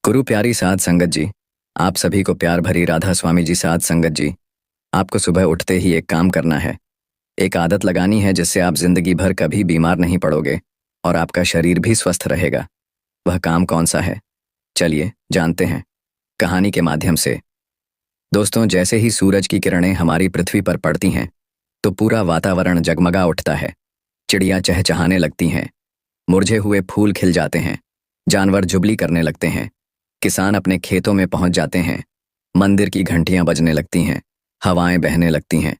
गुरु प्यारी साध संगत जी, आप सभी को प्यार भरी राधा स्वामी जी साध संगत जी। आपको सुबह उठते ही एक काम करना है, एक आदत लगानी है जिससे आप जिंदगी भर कभी बीमार नहीं पड़ोगे और आपका शरीर भी स्वस्थ रहेगा। वह काम कौन सा है? चलिए जानते हैं कहानी के माध्यम से। दोस्तों, जैसे ही सूरज की किरणें हमारी पृथ्वी पर पड़ती हैं तो पूरा वातावरण जगमगा उठता है। चिड़ियाँ चहचहाने लगती हैं, मुरझे हुए फूल खिल जाते हैं, जानवर जुबली करने लगते हैं, किसान अपने खेतों में पहुंच जाते हैं, मंदिर की घंटियां बजने लगती हैं, हवाएं बहने लगती हैं,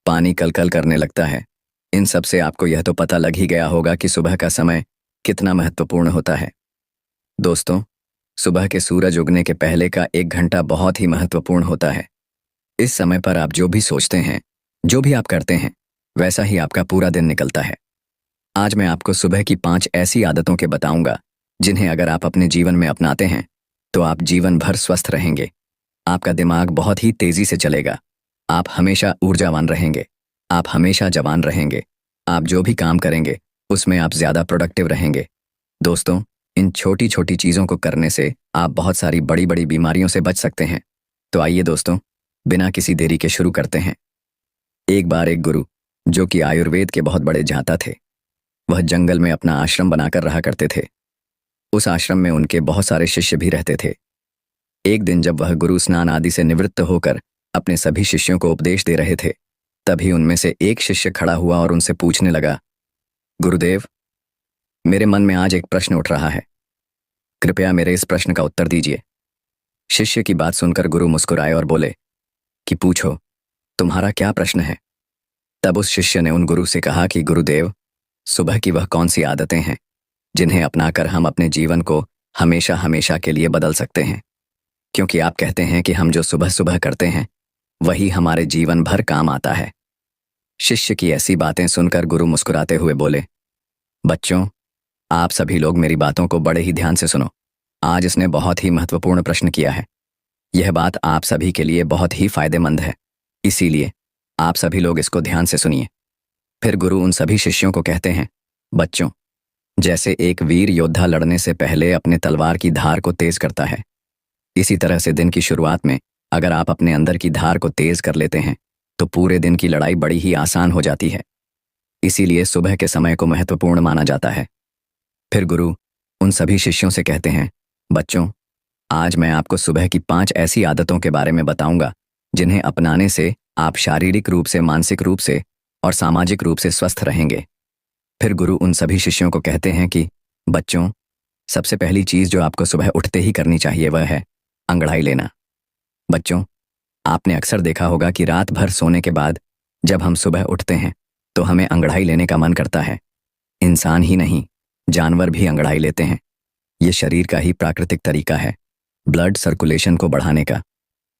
पानी कलकल करने लगता है। इन सब से आपको यह तो पता लग ही गया होगा कि सुबह का समय कितना महत्वपूर्ण होता है। दोस्तों, सुबह के सूरज उगने के पहले का 1 घंटा बहुत ही महत्वपूर्ण होता है। इस समय पर आप जो भी सोचते हैं, जो भी आप करते हैं, वैसा ही आपका पूरा दिन निकलता है। आज मैं आपको सुबह की 5 ऐसी आदतों के बताऊंगा जिन्हें अगर आप अपने जीवन में अपनाते हैं तो आप जीवन भर स्वस्थ रहेंगे। आपका दिमाग बहुत ही तेजी से चलेगा, आप हमेशा ऊर्जावान रहेंगे, आप हमेशा जवान रहेंगे, आप जो भी काम करेंगे उसमें आप ज्यादा प्रोडक्टिव रहेंगे। दोस्तों, इन छोटी छोटी चीजों को करने से आप बहुत सारी बड़ी बड़ी बीमारियों से बच सकते हैं। तो आइए दोस्तों, बिना किसी देरी के शुरू करते हैं। एक बार एक गुरु, जो कि आयुर्वेद के बहुत बड़े जानता थे, वह जंगल में अपना आश्रम बनाकर रहा करते थे। उस आश्रम में उनके बहुत सारे शिष्य भी रहते थे। एक दिन जब वह गुरु स्नान आदि से निवृत्त होकर अपने सभी शिष्यों को उपदेश दे रहे थे, तभी उनमें से एक शिष्य खड़ा हुआ और उनसे पूछने लगा, गुरुदेव, मेरे मन में आज एक प्रश्न उठ रहा है, कृपया मेरे इस प्रश्न का उत्तर दीजिए। शिष्य की बात सुनकर गुरु मुस्कुराए और बोले कि पूछो, तुम्हारा क्या प्रश्न है? तब उस शिष्य ने उन गुरु से कहा कि गुरुदेव, सुबह की वह कौन सी आदतें हैं जिन्हें अपनाकर हम अपने जीवन को हमेशा हमेशा के लिए बदल सकते हैं? क्योंकि आप कहते हैं कि हम जो सुबह सुबह करते हैं वही हमारे जीवन भर काम आता है। शिष्य की ऐसी बातें सुनकर गुरु मुस्कुराते हुए बोले, बच्चों, आप सभी लोग मेरी बातों को बड़े ही ध्यान से सुनो। आज इसने बहुत ही महत्वपूर्ण प्रश्न किया है। यह बात आप सभी के लिए बहुत ही फायदेमंद है, इसीलिए आप सभी लोग इसको ध्यान से सुनिए। फिर गुरु उन सभी शिष्यों को कहते हैं, बच्चों, जैसे एक वीर योद्धा लड़ने से पहले अपने तलवार की धार को तेज करता है, इसी तरह से दिन की शुरुआत में अगर आप अपने अंदर की धार को तेज कर लेते हैं तो पूरे दिन की लड़ाई बड़ी ही आसान हो जाती है। इसीलिए सुबह के समय को महत्वपूर्ण माना जाता है। फिर गुरु उन सभी शिष्यों से कहते हैं, बच्चों, आज मैं आपको सुबह की 5 ऐसी आदतों के बारे में बताऊंगा जिन्हें अपनाने से आप शारीरिक रूप से, मानसिक रूप से और सामाजिक रूप से स्वस्थ रहेंगे। फिर गुरु उन सभी शिष्यों को कहते हैं कि बच्चों, सबसे पहली चीज जो आपको सुबह उठते ही करनी चाहिए वह है अंगड़ाई लेना। बच्चों, आपने अक्सर देखा होगा कि रात भर सोने के बाद जब हम सुबह उठते हैं तो हमें अंगड़ाई लेने का मन करता है। इंसान ही नहीं, जानवर भी अंगड़ाई लेते हैं। ये शरीर का ही प्राकृतिक तरीका है ब्लड सर्कुलेशन को बढ़ाने का।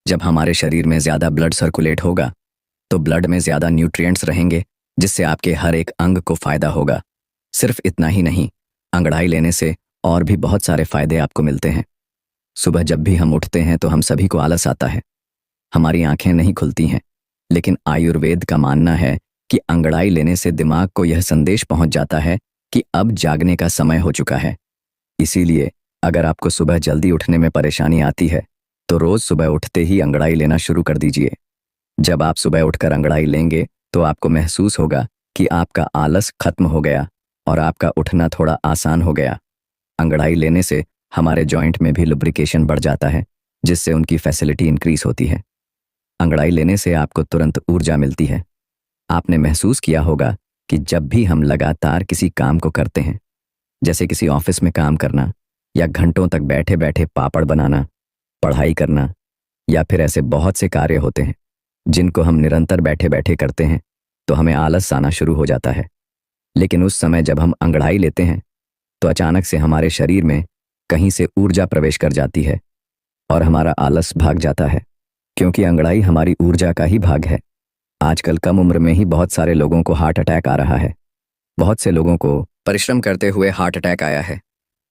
जब हमारे शरीर में ज्यादा ब्लड सर्कुलेट होगा तो ब्लड में ज्यादा न्यूट्रिएंट्स रहेंगे, जिससे आपके हर एक अंग को फायदा होगा। सिर्फ इतना ही नहीं, अंगड़ाई लेने से और भी बहुत सारे फायदे आपको मिलते हैं। सुबह जब भी हम उठते हैं तो हम सभी को आलस आता है, हमारी आंखें नहीं खुलती हैं, लेकिन आयुर्वेद का मानना है कि अंगड़ाई लेने से दिमाग को यह संदेश पहुंच जाता है कि अब जागने का समय हो चुका है। इसीलिए अगर आपको सुबह जल्दी उठने में परेशानी आती है तो रोज सुबह उठते ही अंगड़ाई लेना शुरू कर दीजिए। जब आप सुबह उठकर अंगड़ाई लेंगे तो आपको महसूस होगा कि आपका आलस खत्म हो गया और आपका उठना थोड़ा आसान हो गया। अंगड़ाई लेने से हमारे जॉइंट में भी लुब्रिकेशन बढ़ जाता है, जिससे उनकी फैसिलिटी इंक्रीज होती है। अंगड़ाई लेने से आपको तुरंत ऊर्जा मिलती है। आपने महसूस किया होगा कि जब भी हम लगातार किसी काम को करते हैं, जैसे किसी ऑफिस में काम करना या घंटों तक बैठे बैठे पापड़ बनाना, पढ़ाई करना, या फिर ऐसे बहुत से कार्य होते हैं जिनको हम निरंतर बैठे बैठे करते हैं, तो हमें आलस आना शुरू हो जाता है। लेकिन उस समय जब हम अंगड़ाई लेते हैं तो अचानक से हमारे शरीर में कहीं से ऊर्जा प्रवेश कर जाती है और हमारा आलस भाग जाता है, क्योंकि अंगड़ाई हमारी ऊर्जा का ही भाग है। आजकल कम उम्र में ही बहुत सारे लोगों को हार्ट अटैक आ रहा है। बहुत से लोगों को परिश्रम करते हुए हार्ट अटैक आया है,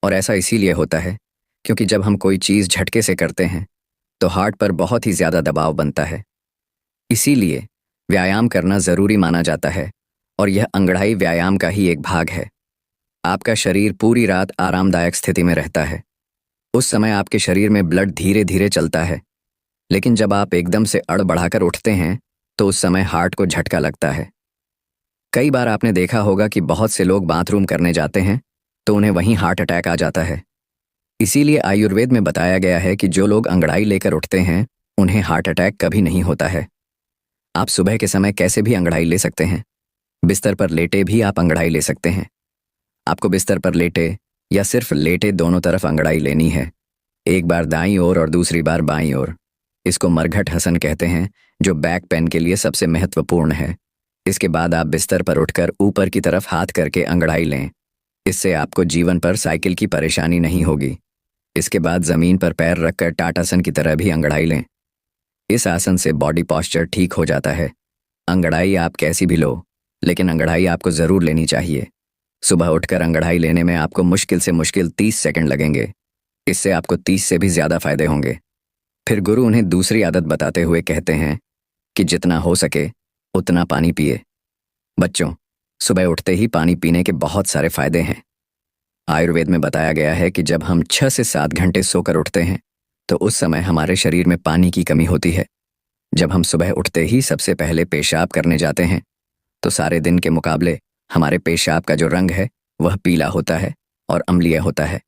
और ऐसा इसीलिए होता है क्योंकि जब हम कोई चीज़ झटके से करते हैं तो हार्ट पर बहुत ही ज़्यादा दबाव बनता है। इसीलिए व्यायाम करना ज़रूरी माना जाता है, और यह अंगड़ाई व्यायाम का ही एक भाग है। आपका शरीर पूरी रात आरामदायक स्थिति में रहता है। उस समय आपके शरीर में ब्लड धीरे धीरे चलता है। लेकिन जब आप एकदम से अड़ बढ़ाकर उठते हैं तो उस समय हार्ट को झटका लगता है। कई बार आपने देखा होगा कि बहुत से लोग बाथरूम करने जाते हैं तो उन्हें वहीं हार्ट अटैक आ जाता है। इसीलिए आयुर्वेद में बताया गया है कि जो लोग अंगड़ाई लेकर उठते हैं उन्हें हार्ट अटैक कभी नहीं होता है। आप सुबह के समय कैसे भी अंगड़ाई ले सकते हैं। बिस्तर पर लेटे भी आप अंगड़ाई ले सकते हैं। आपको बिस्तर पर लेटे या सिर्फ लेटे दोनों तरफ अंगड़ाई लेनी है, एक बार दाईं ओर और दूसरी बार बाईं ओर। इसको मरघट हसन कहते हैं, जो बैक पेन के लिए सबसे महत्वपूर्ण है। इसके बाद आप बिस्तर पर उठकर ऊपर की तरफ हाथ करके अंगड़ाई लें। इससे आपको जीवन पर साइकिल की परेशानी नहीं होगी। इसके बाद जमीन पर पैर रखकर टाटासन की तरह भी अंगड़ाई लें। इस आसन से बॉडी पॉस्चर ठीक हो जाता है। अंगड़ाई आप कैसी भी लो, लेकिन अंगड़ाई आपको ज़रूर लेनी चाहिए। सुबह उठकर अंगड़ाई लेने में आपको मुश्किल से मुश्किल 30 सेकंड लगेंगे। इससे आपको 30 से भी ज़्यादा फायदे होंगे। फिर गुरु उन्हें दूसरी आदत बताते हुए कहते हैं कि जितना हो सके उतना पानी पिए। बच्चों, सुबह उठते ही पानी पीने के बहुत सारे फायदे हैं। आयुर्वेद में बताया गया है कि जब हम 6 से 7 घंटे सोकर उठते हैं तो उस समय हमारे शरीर में पानी की कमी होती है। जब हम सुबह उठते ही सबसे पहले पेशाब करने जाते हैं तो सारे दिन के मुकाबले हमारे पेशाब का जो रंग है वह पीला होता है और अम्लीय होता है।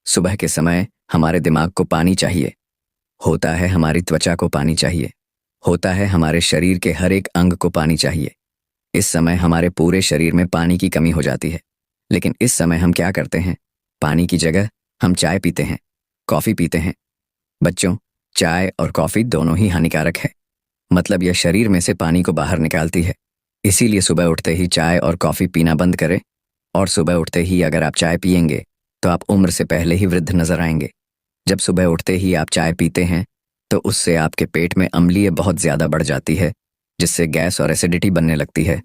सुबह के समय हमारे दिमाग को पानी चाहिए, होता है हमारी त्वचा को पानी चाहिए, होता है हमारे शरीर के हर एक अंग को पानी चाहिए। इस समय हमारे पूरे शरीर में पानी की कमी हो जाती है। लेकिन इस समय हम क्या करते हैं? पानी की जगह हम चाय पीते हैं, कॉफ़ी पीते हैं। बच्चों, चाय और कॉफ़ी दोनों ही हानिकारक है। मतलब यह शरीर में से पानी को बाहर निकालती है। इसीलिए सुबह उठते ही चाय और कॉफ़ी पीना बंद करें। और सुबह उठते ही अगर आप चाय पिएंगे तो आप उम्र से पहले ही वृद्ध नजर आएंगे। जब सुबह उठते ही आप चाय पीते हैं तो उससे आपके पेट में अम्लीय बहुत ज़्यादा बढ़ जाती है, जिससे गैस और एसिडिटी बनने लगती है।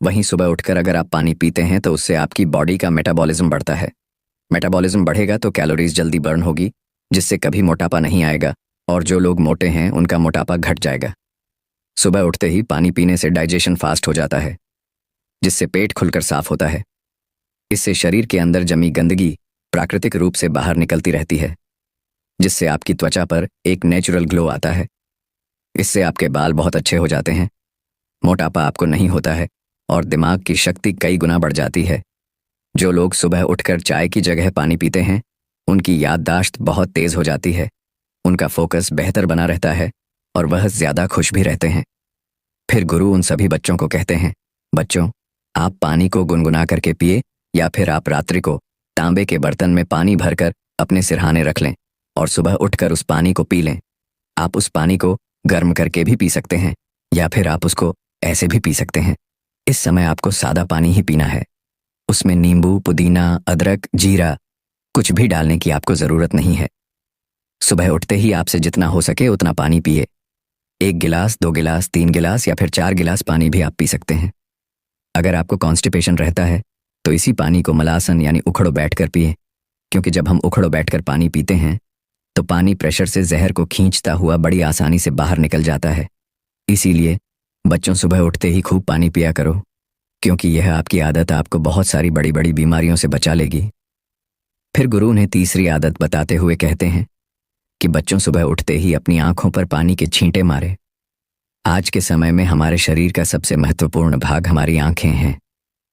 वहीं सुबह उठकर अगर आप पानी पीते हैं तो उससे आपकी बॉडी का मेटाबॉलिज्म बढ़ता है। मेटाबॉलिज्म बढ़ेगा तो कैलोरीज जल्दी बर्न होगी, जिससे कभी मोटापा नहीं आएगा और जो लोग मोटे हैं उनका मोटापा घट जाएगा। सुबह उठते ही पानी पीने से डाइजेशन फास्ट हो जाता है, जिससे पेट खुलकर साफ होता है। इससे शरीर के अंदर जमी गंदगी प्राकृतिक रूप से बाहर निकलती रहती है, जिससे आपकी त्वचा पर एक नेचुरल ग्लो आता है। इससे आपके बाल बहुत अच्छे हो जाते हैं, मोटापा आपको नहीं होता है और दिमाग की शक्ति कई गुना बढ़ जाती है। जो लोग सुबह उठकर चाय की जगह पानी पीते हैं उनकी याददाश्त बहुत तेज हो जाती है, उनका फोकस बेहतर बना रहता है और वह ज़्यादा खुश भी रहते हैं। फिर गुरु उन सभी बच्चों को कहते हैं, बच्चों, आप पानी को गुनगुना करके पिए या फिर आप रात्रि को तांबे के बर्तन में पानी भरकर अपने सिरहाने रख लें और सुबह उठकर उस पानी को पी लें। आप उस पानी को गर्म करके भी पी सकते हैं या फिर आप उसको ऐसे भी पी सकते हैं। इस समय आपको सादा पानी ही पीना है। उसमें नींबू, पुदीना, अदरक, जीरा कुछ भी डालने की आपको ज़रूरत नहीं है। सुबह उठते ही आपसे जितना हो सके उतना पानी पिए। 1 गिलास, 2 गिलास, 3 गिलास या फिर 4 गिलास पानी भी आप पी सकते हैं। अगर आपको कॉन्स्टिपेशन रहता है तो इसी पानी को मलासन यानी उखड़ो बैठकर पिए, क्योंकि जब हम उखड़ो बैठकर पानी पीते हैं तो पानी प्रेशर से जहर को खींचता हुआ बड़ी आसानी से बाहर निकल जाता है। इसीलिए बच्चों, सुबह उठते ही खूब पानी पिया करो, क्योंकि यह आपकी आदत आपको बहुत सारी बड़ी बड़ी बीमारियों से बचा लेगी। फिर गुरु ने तीसरी आदत बताते हुए कहते हैं कि बच्चों, सुबह उठते ही अपनी आंखों पर पानी के छींटे मारे। आज के समय में हमारे शरीर का सबसे महत्वपूर्ण भाग हमारी आंखें हैं।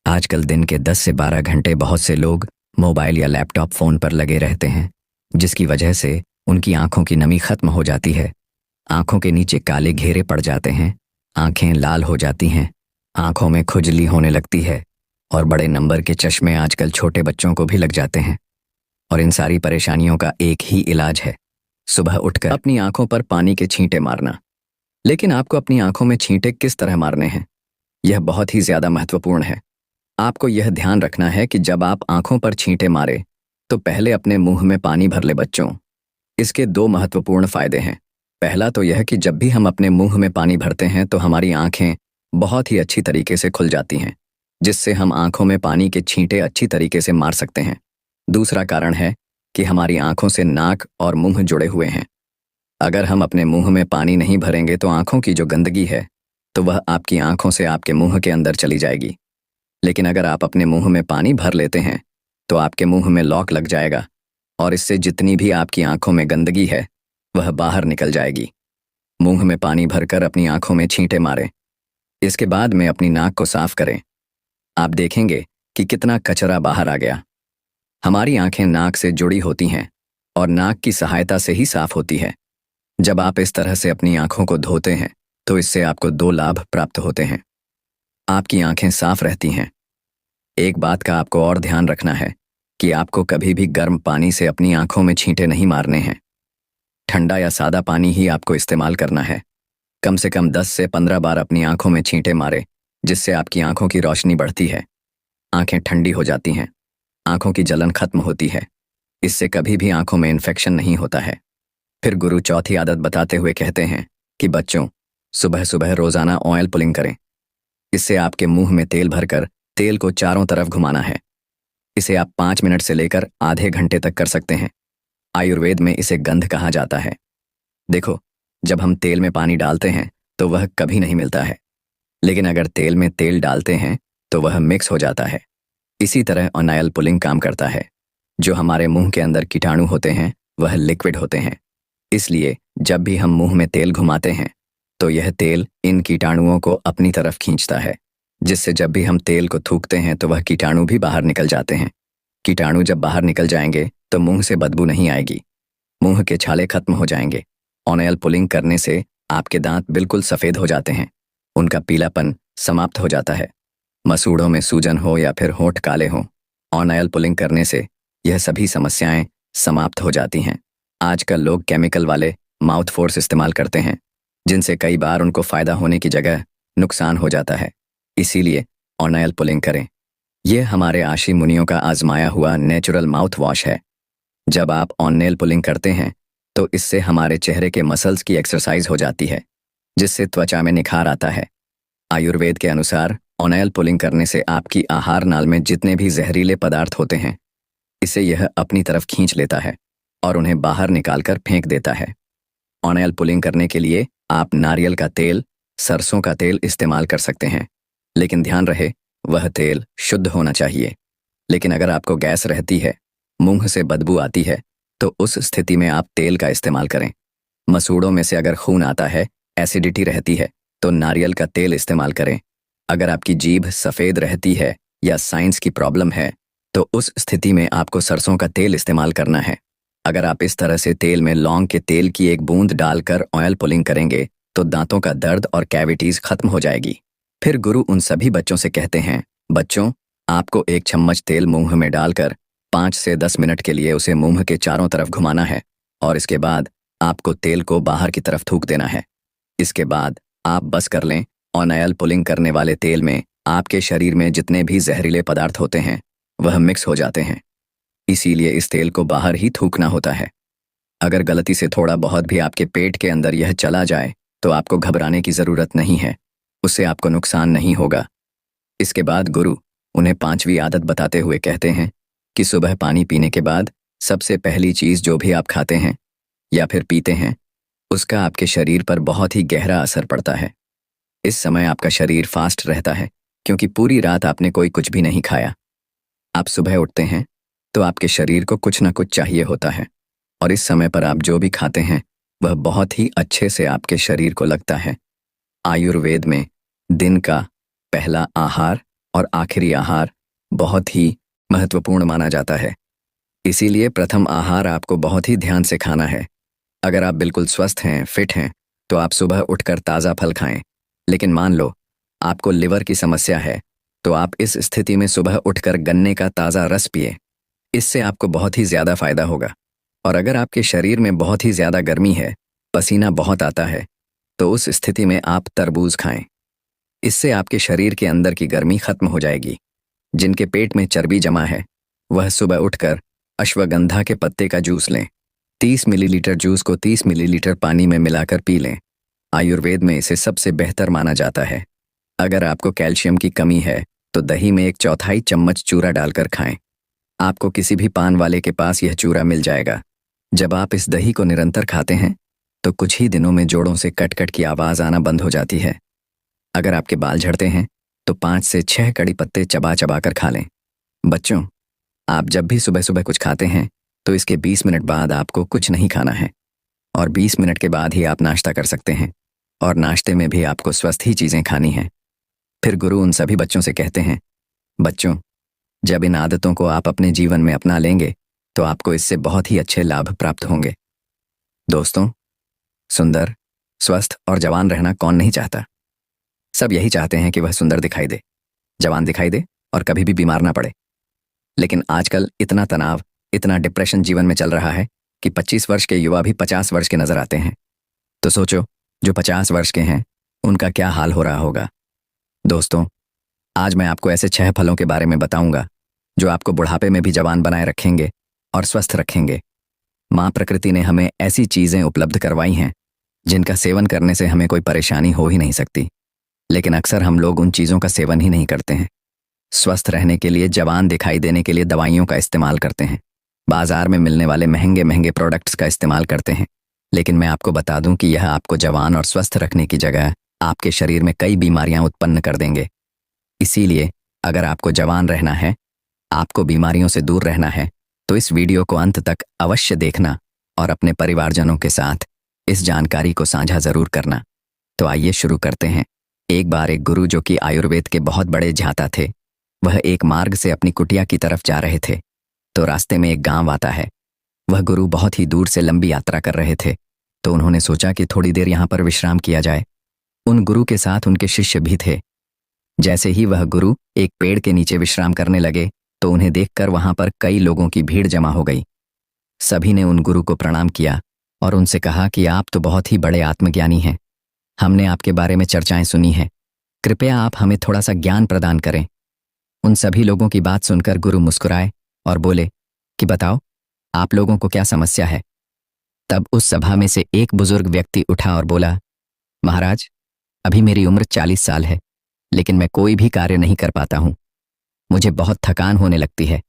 आजकल दिन के 10 से 12 घंटे बहुत से लोग मोबाइल या लैपटॉप फ़ोन पर लगे रहते हैं, जिसकी वजह से उनकी आंखों की नमी खत्म हो जाती है। आंखों के नीचे काले घेरे पड़ जाते हैं, आंखें लाल हो जाती हैं, आंखों में खुजली होने लगती है और बड़े नंबर के चश्मे आजकल छोटे बच्चों को भी लग जाते हैं। और इन सारी परेशानियों का एक ही इलाज है, सुबह उठकर अपनी आंखों पर पानी के छींटे मारना। लेकिन आपको अपनी आंखों में छींटे किस तरह मारने हैं, यह बहुत ही ज़्यादा महत्वपूर्ण है। आपको यह ध्यान रखना है कि जब आप आंखों पर छींटे मारे तो पहले अपने मुंह में पानी भर ले बच्चों। इसके 2 महत्वपूर्ण फायदे हैं। पहला तो यह कि जब भी हम अपने मुंह में पानी भरते हैं तो हमारी आंखें बहुत ही अच्छी तरीके से खुल जाती हैं, जिससे हम आंखों में पानी के छींटे अच्छी तरीके से मार सकते हैं। दूसरा कारण है कि हमारी आंखों से नाक और मुंह जुड़े हुए हैं। अगर हम अपने मुंह में पानी नहीं भरेंगे तो आंखों की जो गंदगी है तो वह आपकी आंखों से आपके मुंह के अंदर चली जाएगी। लेकिन अगर आप अपने मुंह में पानी भर लेते हैं तो आपके मुंह में लॉक लग जाएगा और इससे जितनी भी आपकी आंखों में गंदगी है वह बाहर निकल जाएगी। मुंह में पानी भरकर अपनी आंखों में छींटे मारें। इसके बाद में अपनी नाक को साफ करें। आप देखेंगे कि कितना कचरा बाहर आ गया। हमारी आंखें नाक से जुड़ी होती हैं और नाक की सहायता से ही साफ होती है। जब आप इस तरह से अपनी आंखों को धोते हैं तो इससे आपको दो लाभ प्राप्त होते हैं। आपकी आंखें साफ रहती हैं। एक बात का आपको और ध्यान रखना है कि आपको कभी भी गर्म पानी से अपनी आंखों में छींटे नहीं मारने हैं। ठंडा या सादा पानी ही आपको इस्तेमाल करना है। कम से कम 10 से 15 बार अपनी आंखों में छींटे मारे, जिससे आपकी आंखों की रोशनी बढ़ती है, आंखें ठंडी हो जाती हैं, आंखों की जलन खत्म होती है। इससे कभी भी आंखों में इन्फेक्शन नहीं होता है। फिर गुरु चौथी आदत बताते हुए कहते हैं कि बच्चों, सुबह सुबह रोजाना ऑयल पुलिंग करें। इससे आपके मुंह में तेल भरकर तेल को चारों तरफ घुमाना है। इसे आप 5 मिनट से लेकर आधे घंटे तक कर सकते हैं। आयुर्वेद में इसे गंध कहा जाता है। देखो, जब हम तेल में पानी डालते हैं तो वह कभी नहीं मिलता है, लेकिन अगर तेल में तेल डालते हैं तो वह मिक्स हो जाता है। इसी तरह ऑयल पुलिंग काम करता है। जो हमारे मुंह के अंदर कीटाणु होते हैं वह लिक्विड होते हैं। इसलिए जब भी हम मुंह में तेल घुमाते हैं तो यह तेल इन कीटाणुओं को अपनी तरफ खींचता है, जिससे जब भी हम तेल को थूकते हैं तो वह कीटाणु भी बाहर निकल जाते हैं। कीटाणु जब बाहर निकल जाएंगे तो मुंह से बदबू नहीं आएगी, मुंह के छाले खत्म हो जाएंगे। ऑयल पुलिंग करने से आपके दांत बिल्कुल सफ़ेद हो जाते हैं, उनका पीलापन समाप्त हो जाता है। मसूड़ों में सूजन हो या फिर होंठ काले हों, ऑयल पुलिंग करने से यह सभी समस्याएं समाप्त हो जाती हैं। आजकल लोग केमिकल वाले माउथ फोर्स इस्तेमाल करते हैं, जिनसे कई बार उनको फ़ायदा होने की जगह नुकसान हो जाता है। इसीलिए ऑयल पुलिंग करें। यह हमारे आशी मुनियों का आजमाया हुआ नेचुरल माउथ वॉश है। जब आप ऑयल पुलिंग करते हैं तो इससे हमारे चेहरे के मसल्स की एक्सरसाइज हो जाती है, जिससे त्वचा में निखार आता है। आयुर्वेद के अनुसार ऑयल पुलिंग करने से आपकी आहार नाल में जितने भी जहरीले पदार्थ होते हैं, इसे यह अपनी तरफ खींच लेता है और उन्हें बाहर निकालकर फेंक देता है। ऑयल पुलिंग करने के लिए आप नारियल का तेल, सरसों का तेल इस्तेमाल कर सकते हैं, लेकिन ध्यान रहे वह तेल शुद्ध होना चाहिए। लेकिन अगर आपको गैस रहती है, मुंह से बदबू आती है, तो उस स्थिति में आप तेल का इस्तेमाल करें। मसूड़ों में से अगर खून आता है, एसिडिटी रहती है, तो नारियल का तेल इस्तेमाल करें। अगर आपकी जीभ सफ़ेद रहती है या साइंस की प्रॉब्लम है, तो उस स्थिति में आपको सरसों का तेल इस्तेमाल करना है। अगर आप इस तरह से तेल में लौंग के तेल की एक बूंद डालकर ऑयल पुलिंग करेंगे तो दांतों का दर्द और कैविटीज खत्म हो जाएगी। फिर गुरु उन सभी बच्चों से कहते हैं, बच्चों, आपको 1 चम्मच तेल मुंह में डालकर 5 से 10 मिनट के लिए उसे मुंह के चारों तरफ घुमाना है और इसके बाद आपको तेल को बाहर की तरफ थूक देना है। इसके बाद आप बस कर लें। ऑयल पुलिंग करने वाले तेल में आपके शरीर में जितने भी जहरीले पदार्थ होते हैं वह मिक्स हो जाते हैं। इसीलिए इस तेल को बाहर ही थूकना होता है। अगर गलती से थोड़ा बहुत भी आपके पेट के अंदर यह चला जाए तो आपको घबराने की ज़रूरत नहीं है, उससे आपको नुकसान नहीं होगा। इसके बाद गुरु उन्हें 5वीं आदत बताते हुए कहते हैं कि सुबह पानी पीने के बाद सबसे पहली चीज़ जो भी आप खाते हैं या फिर पीते हैं, उसका आपके शरीर पर बहुत ही गहरा असर पड़ता है। इस समय आपका शरीर फास्ट रहता है क्योंकि पूरी रात आपने कुछ भी नहीं खाया। आप सुबह उठते हैं तो आपके शरीर को कुछ ना कुछ चाहिए होता है और इस समय पर आप जो भी खाते हैं वह बहुत ही अच्छे से आपके शरीर को लगता है। आयुर्वेद में दिन का पहला आहार और आखिरी आहार बहुत ही महत्वपूर्ण माना जाता है। इसीलिए प्रथम आहार आपको बहुत ही ध्यान से खाना है। अगर आप बिल्कुल स्वस्थ हैं, फिट हैं, तो आप सुबह उठकर ताज़ा फल खाएं। लेकिन मान लो आपको लिवर की समस्या है, तो आप इस स्थिति में सुबह उठकर गन्ने का ताज़ा रस पिए। इससे आपको बहुत ही ज़्यादा फायदा होगा। और अगर आपके शरीर में बहुत ही ज़्यादा गर्मी है, पसीना बहुत आता है, तो उस स्थिति में आप तरबूज खाएं। इससे आपके शरीर के अंदर की गर्मी खत्म हो जाएगी। जिनके पेट में चर्बी जमा है वह सुबह उठकर अश्वगंधा के पत्ते का जूस लें। 30 मिलीलीटर जूस को 30 मिलीलीटर पानी में मिलाकर पी लें। आयुर्वेद में इसे सबसे बेहतर माना जाता है। अगर आपको कैल्शियम की कमी है तो दही में 1/4 चम्मच चूरा डालकर खाएं। आपको किसी भी पान वाले के पास यह चूरा मिल जाएगा। जब आप इस दही को निरंतर खाते हैं तो कुछ ही दिनों में जोड़ों से कट कट की आवाज़ आना बंद हो जाती है। अगर आपके बाल झड़ते हैं तो 5 से 6 कड़ी पत्ते चबा चबा कर खा लें। बच्चों, आप जब भी सुबह सुबह कुछ खाते हैं तो इसके 20 मिनट बाद आपको कुछ नहीं खाना है और 20 मिनट के बाद ही आप नाश्ता कर सकते हैं और नाश्ते में भी आपको स्वस्थ ही चीज़ें खानी हैं। फिर गुरु उन सभी बच्चों से कहते हैं, बच्चों, जब इन आदतों को आप अपने जीवन में अपना लेंगे तो आपको इससे बहुत ही अच्छे लाभ प्राप्त होंगे। दोस्तों, सुंदर, स्वस्थ और जवान रहना कौन नहीं चाहता। सब यही चाहते हैं कि वह सुंदर दिखाई दे, जवान दिखाई दे और कभी भी बीमार ना पड़े। लेकिन आजकल इतना तनाव, इतना डिप्रेशन जीवन में चल रहा है कि 25 वर्ष के युवा भी 50 वर्ष के नजर आते हैं। तो सोचो, जो 50 वर्ष के हैं उनका क्या हाल हो रहा होगा। दोस्तों, आज मैं आपको ऐसे 6 फलों के बारे में बताऊंगा जो आपको बुढ़ापे में भी जवान बनाए रखेंगे और स्वस्थ रखेंगे। माँ प्रकृति ने हमें ऐसी चीजें उपलब्ध करवाई हैं जिनका सेवन करने से हमें कोई परेशानी हो ही नहीं सकती, लेकिन अक्सर हम लोग उन चीजों का सेवन ही नहीं करते हैं। स्वस्थ रहने के लिए, जवान दिखाई देने के लिए दवाइयों का इस्तेमाल करते हैं, बाजार में मिलने वाले महंगे महंगे प्रोडक्ट्स का इस्तेमाल करते हैं। लेकिन मैं आपको बता दूं कि यह आपको जवान और स्वस्थ रखने की जगह आपके शरीर में कई बीमारियां उत्पन्न कर देंगे। इसीलिए अगर आपको जवान रहना है, आपको बीमारियों से दूर रहना है, तो इस वीडियो को अंत तक अवश्य देखना और अपने परिवारजनों के साथ इस जानकारी को साझा जरूर करना। तो आइए शुरू करते हैं। एक बार एक गुरु जो कि आयुर्वेद के बहुत बड़े झाता थे, वह एक मार्ग से अपनी कुटिया की तरफ जा रहे थे। तो रास्ते में एक गांव आता है। वह गुरु बहुत ही दूर से लंबी यात्रा कर रहे थे, तो उन्होंने सोचा कि थोड़ी देर यहाँ पर विश्राम किया जाए। उन गुरु के साथ उनके शिष्य भी थे। जैसे ही वह गुरु एक पेड़ के नीचे विश्राम करने लगे तो उन्हें देखकर वहां पर कई लोगों की भीड़ जमा हो गई। सभी ने उन गुरु को प्रणाम किया और उनसे कहा कि आप तो बहुत ही बड़े आत्मज्ञानी हैं। हमने आपके बारे में चर्चाएं सुनी हैं, कृपया आप हमें थोड़ा सा ज्ञान प्रदान करें। उन सभी लोगों की बात सुनकर गुरु मुस्कुराए और बोले कि बताओ, आप लोगों को क्या समस्या है। तब उस सभा में से एक बुजुर्ग व्यक्ति उठा और बोला, महाराज, अभी मेरी उम्र 40 साल है, लेकिन मैं कोई भी कार्य नहीं कर पाता हूं। मुझे बहुत थकान होने लगती है।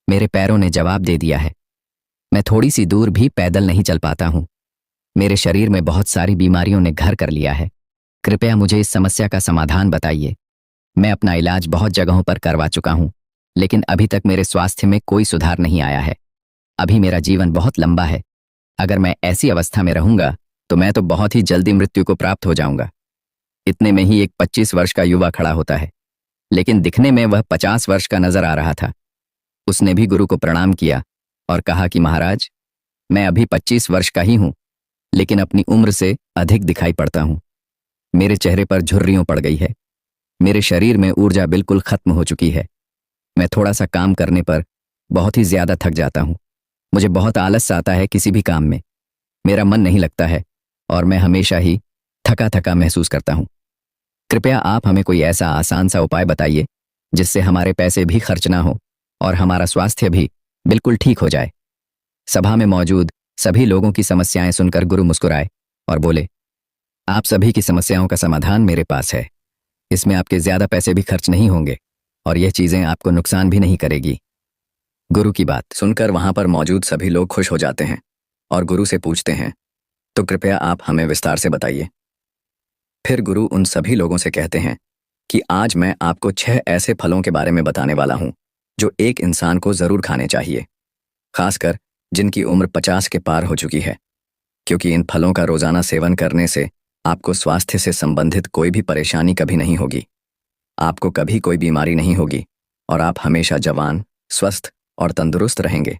मेरे पैरों ने जवाब दे दिया है। मैं थोड़ी सी दूर भी पैदल नहीं चल पाता हूं। मेरे शरीर में बहुत सारी बीमारियों ने घर कर लिया है। कृपया मुझे इस समस्या का समाधान बताइए। मैं अपना इलाज बहुत जगहों पर करवा चुका हूं, लेकिन अभी तक मेरे स्वास्थ्य में कोई सुधार नहीं आया है। अभी मेरा जीवन बहुत लंबा है। अगर मैं ऐसी अवस्था में रहूंगा तो मैं तो बहुत ही जल्दी मृत्यु को प्राप्त हो जाऊंगा। इतने में ही एक 25 वर्ष का युवा खड़ा होता है, लेकिन दिखने में वह 50 वर्ष का नजर आ रहा था। उसने भी गुरु को प्रणाम किया और कहा कि महाराज, मैं अभी 25 वर्ष का ही हूं, लेकिन अपनी उम्र से अधिक दिखाई पड़ता हूं। मेरे चेहरे पर झुर्रियों पड़ गई है। मेरे शरीर में ऊर्जा बिल्कुल खत्म हो चुकी है। मैं थोड़ा सा काम करने पर बहुत ही ज्यादा थक जाता हूं। मुझे बहुत आलस आता है किसी भी काम में। मेरा मन नहीं लगता है और मैं हमेशा ही थका थका महसूस करता हूं। कृपया आप हमें कोई ऐसा आसान सा उपाय बताइए जिससे हमारे पैसे भी खर्च ना हो और हमारा स्वास्थ्य भी बिल्कुल ठीक हो जाए। सभा में मौजूद सभी लोगों की समस्याएं सुनकर गुरु मुस्कुराए और बोले, आप सभी की समस्याओं का समाधान मेरे पास है। इसमें आपके ज्यादा पैसे भी खर्च नहीं होंगे और यह चीजें आपको नुकसान भी नहीं करेगी। गुरु की बात सुनकर वहां पर मौजूद सभी लोग खुश हो जाते हैं और गुरु से पूछते हैं, तो कृपया आप हमें विस्तार से बताइए। फिर गुरु उन सभी लोगों से कहते हैं कि आज मैं आपको 6 ऐसे फलों के बारे में बताने वाला हूं जो एक इंसान को जरूर खाने चाहिए, खासकर जिनकी उम्र 50 के पार हो चुकी है, क्योंकि इन फलों का रोजाना सेवन करने से आपको स्वास्थ्य से संबंधित कोई भी परेशानी कभी नहीं होगी। आपको कभी कोई बीमारी नहीं होगी और आप हमेशा जवान, स्वस्थ और तंदुरुस्त रहेंगे।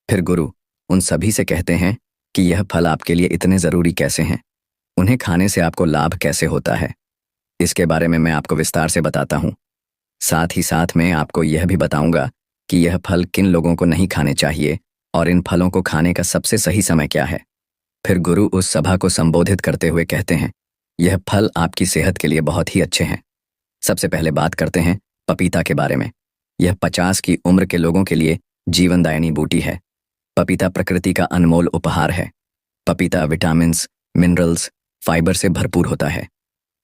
फिर गुरु उन सभी से कहते हैं कि यह फल आपके लिए इतने जरूरी कैसे हैं, उन्हें खाने से आपको लाभ कैसे होता है, इसके बारे में मैं आपको विस्तार से बताता हूँ। साथ ही साथ मैं आपको यह भी बताऊंगा कि यह फल किन लोगों को नहीं खाने चाहिए और इन फलों को खाने का सबसे सही समय क्या है। फिर गुरु उस सभा को संबोधित करते हुए कहते हैं, यह फल आपकी सेहत के लिए बहुत ही अच्छे हैं। सबसे पहले बात करते हैं पपीता के बारे में। यह 50 की उम्र के लोगों के लिए जीवनदायिनी बूटी है। पपीता प्रकृति का अनमोल उपहार है। पपीता विटामिन्स, मिनरल्स, फाइबर से भरपूर होता है।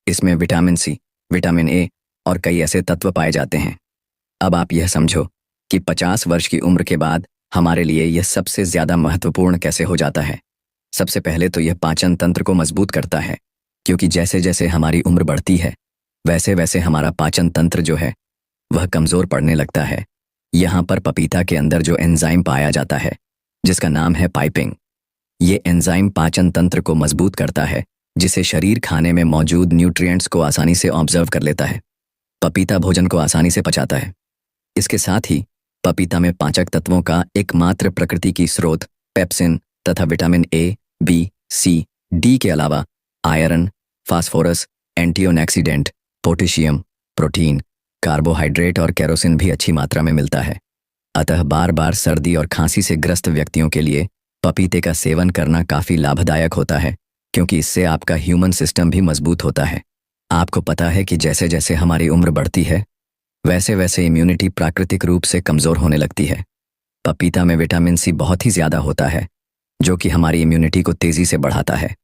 इसमें विटामिन सी, विटामिन ए और कई ऐसे तत्व पाए जाते हैं। अब आप यह समझो कि 50 वर्ष की उम्र के बाद हमारे लिए यह सबसे ज्यादा महत्वपूर्ण कैसे हो जाता है। सबसे पहले तो यह पाचन तंत्र को मजबूत करता है, क्योंकि जैसे जैसे हमारी उम्र बढ़ती है वैसे वैसे हमारा पाचन तंत्र जो है वह कमजोर पड़ने लगता है। यहाँ पर पपीता के अंदर जो एंजाइम पाया जाता है जिसका नाम है पाइपिंग। ये एंजाइम पाचन तंत्र को मजबूत करता है, जिससे शरीर खाने में मौजूद न्यूट्रिएंट्स को आसानी से ऑब्जर्व कर लेता है। पपीता भोजन को आसानी से पचाता है। इसके साथ ही पपीता में पाचक तत्वों का एकमात्र प्रकृति की स्रोत पेप्सिन तथा vitamin A, B, C, D के अलावा iron, phosphorus, antioxidant, potassium, protein, carbohydrate और केरोसिन भी अच्छी मात्रा में मिलता है। अतः बार बार सर्दी और खांसी से ग्रस्त व्यक्तियों के लिए पपीते का सेवन करना काफ़ी लाभदायक होता है, क्योंकि इससे आपका ह्यूमन सिस्टम भी मजबूत होता है। आपको पता है कि जैसे जैसे हमारी उम्र बढ़ती है, वैसे वैसे इम्यूनिटी प्राकृतिक रूप से कमज़ोर होने लगती है। पपीता में विटामिन सी बहुत ही ज़्यादा होता है, जो कि हमारी इम्यूनिटी को तेज़ी से बढ़ाता है।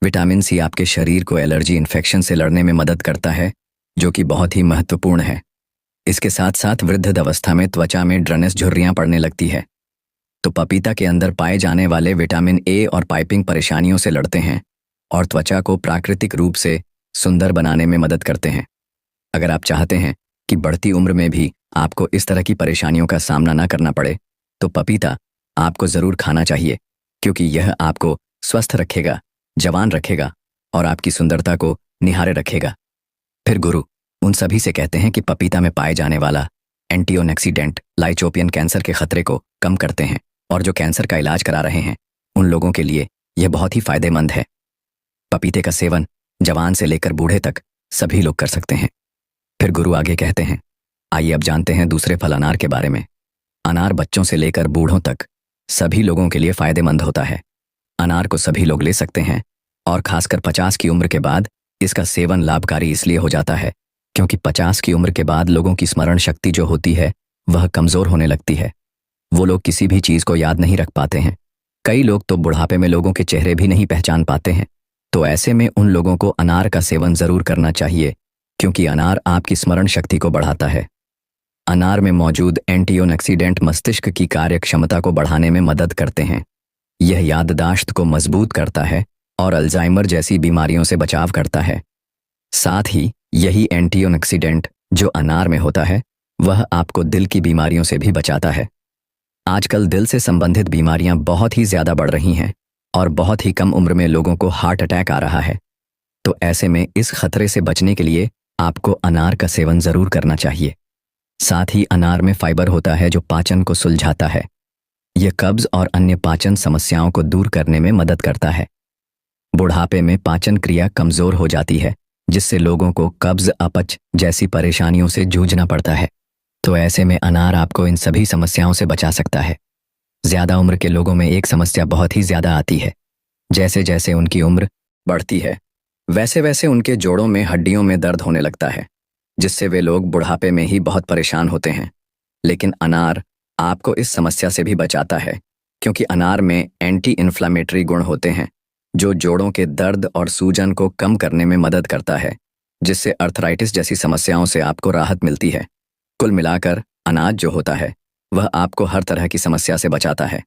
विटामिन सी आपके शरीर को एलर्जी इन्फेक्शन से लड़ने में मदद करता है, जो कि बहुत ही महत्वपूर्ण है। इसके साथ साथ वृद्धावस्था में त्वचा में ड्रनेस झुर्रियाँ पड़ने लगती है, तो पपीता के अंदर पाए जाने वाले विटामिन ए और पाइपिंग परेशानियों से लड़ते हैं और त्वचा को प्राकृतिक रूप से सुंदर बनाने में मदद करते हैं। अगर आप चाहते हैं कि बढ़ती उम्र में भी आपको इस तरह की परेशानियों का सामना न करना पड़े, तो पपीता आपको ज़रूर खाना चाहिए, क्योंकि यह आपको स्वस्थ रखेगा, जवान रखेगा और आपकी सुंदरता को निहारे रखेगा। फिर गुरु उन सभी से कहते हैं कि पपीता में पाए जाने वाला एंटीऑक्सीडेंट लाइकोपियन कैंसर के खतरे को कम करते हैं, और जो कैंसर का इलाज करा रहे हैं उन लोगों के लिए यह बहुत ही फायदेमंद है। पपीते का सेवन जवान से लेकर बूढ़े तक सभी लोग कर सकते हैं। फिर गुरु आगे कहते हैं, आइए अब जानते हैं दूसरे फल अनार के बारे में। अनार बच्चों से लेकर बूढ़ों तक सभी लोगों के लिए फायदेमंद होता है। अनार को सभी लोग ले सकते हैं, और खासकर 50 की उम्र के बाद इसका सेवन लाभकारी इसलिए हो जाता है क्योंकि 50 की उम्र के बाद लोगों की स्मरण शक्ति जो होती है वह कमज़ोर होने लगती है। वो लोग किसी भी चीज़ को याद नहीं रख पाते हैं। कई लोग तो बुढ़ापे में लोगों के चेहरे भी नहीं पहचान पाते हैं। तो ऐसे में उन लोगों को अनार का सेवन ज़रूर करना चाहिए, क्योंकि अनार आपकी स्मरण शक्ति को बढ़ाता है। अनार में मौजूद एंटीऑक्सीडेंट मस्तिष्क की कार्य क्षमता को बढ़ाने में मदद करते हैं। यह याददाश्त को मजबूत करता है और अल्जाइमर जैसी बीमारियों से बचाव करता है। साथ ही यही एंटीऑक्सीडेंट जो अनार में होता है वह आपको दिल की बीमारियों से भी बचाता है। आजकल दिल से संबंधित बीमारियां बहुत ही ज़्यादा बढ़ रही हैं और बहुत ही कम उम्र में लोगों को हार्ट अटैक आ रहा है। तो ऐसे में इस खतरे से बचने के लिए आपको अनार का सेवन ज़रूर करना चाहिए। साथ ही अनार में फाइबर होता है जो पाचन को सुलझाता है। यह कब्ज और अन्य पाचन समस्याओं को दूर करने में मदद करता है। बुढ़ापे में पाचन क्रिया कमज़ोर हो जाती है, जिससे लोगों को कब्ज, अपच जैसी परेशानियों से जूझना पड़ता है। तो ऐसे में अनार आपको इन सभी समस्याओं से बचा सकता है। ज़्यादा उम्र के लोगों में एक समस्या बहुत ही ज़्यादा आती है। जैसे जैसे उनकी उम्र बढ़ती है, वैसे वैसे उनके जोड़ों में हड्डियों में दर्द होने लगता है, जिससे वे लोग बुढ़ापे में ही बहुत परेशान होते हैं। लेकिन अनार आपको इस समस्या से भी बचाता है, क्योंकि अनार में एंटी इन्फ्लामेटरी गुण होते हैं जो जोड़ों के दर्द और सूजन को कम करने में मदद करता है, जिससे अर्थराइटिस जैसी समस्याओं से आपको राहत मिलती है। कुल मिलाकर अनाज जो होता है वह आपको हर तरह की समस्या से बचाता है।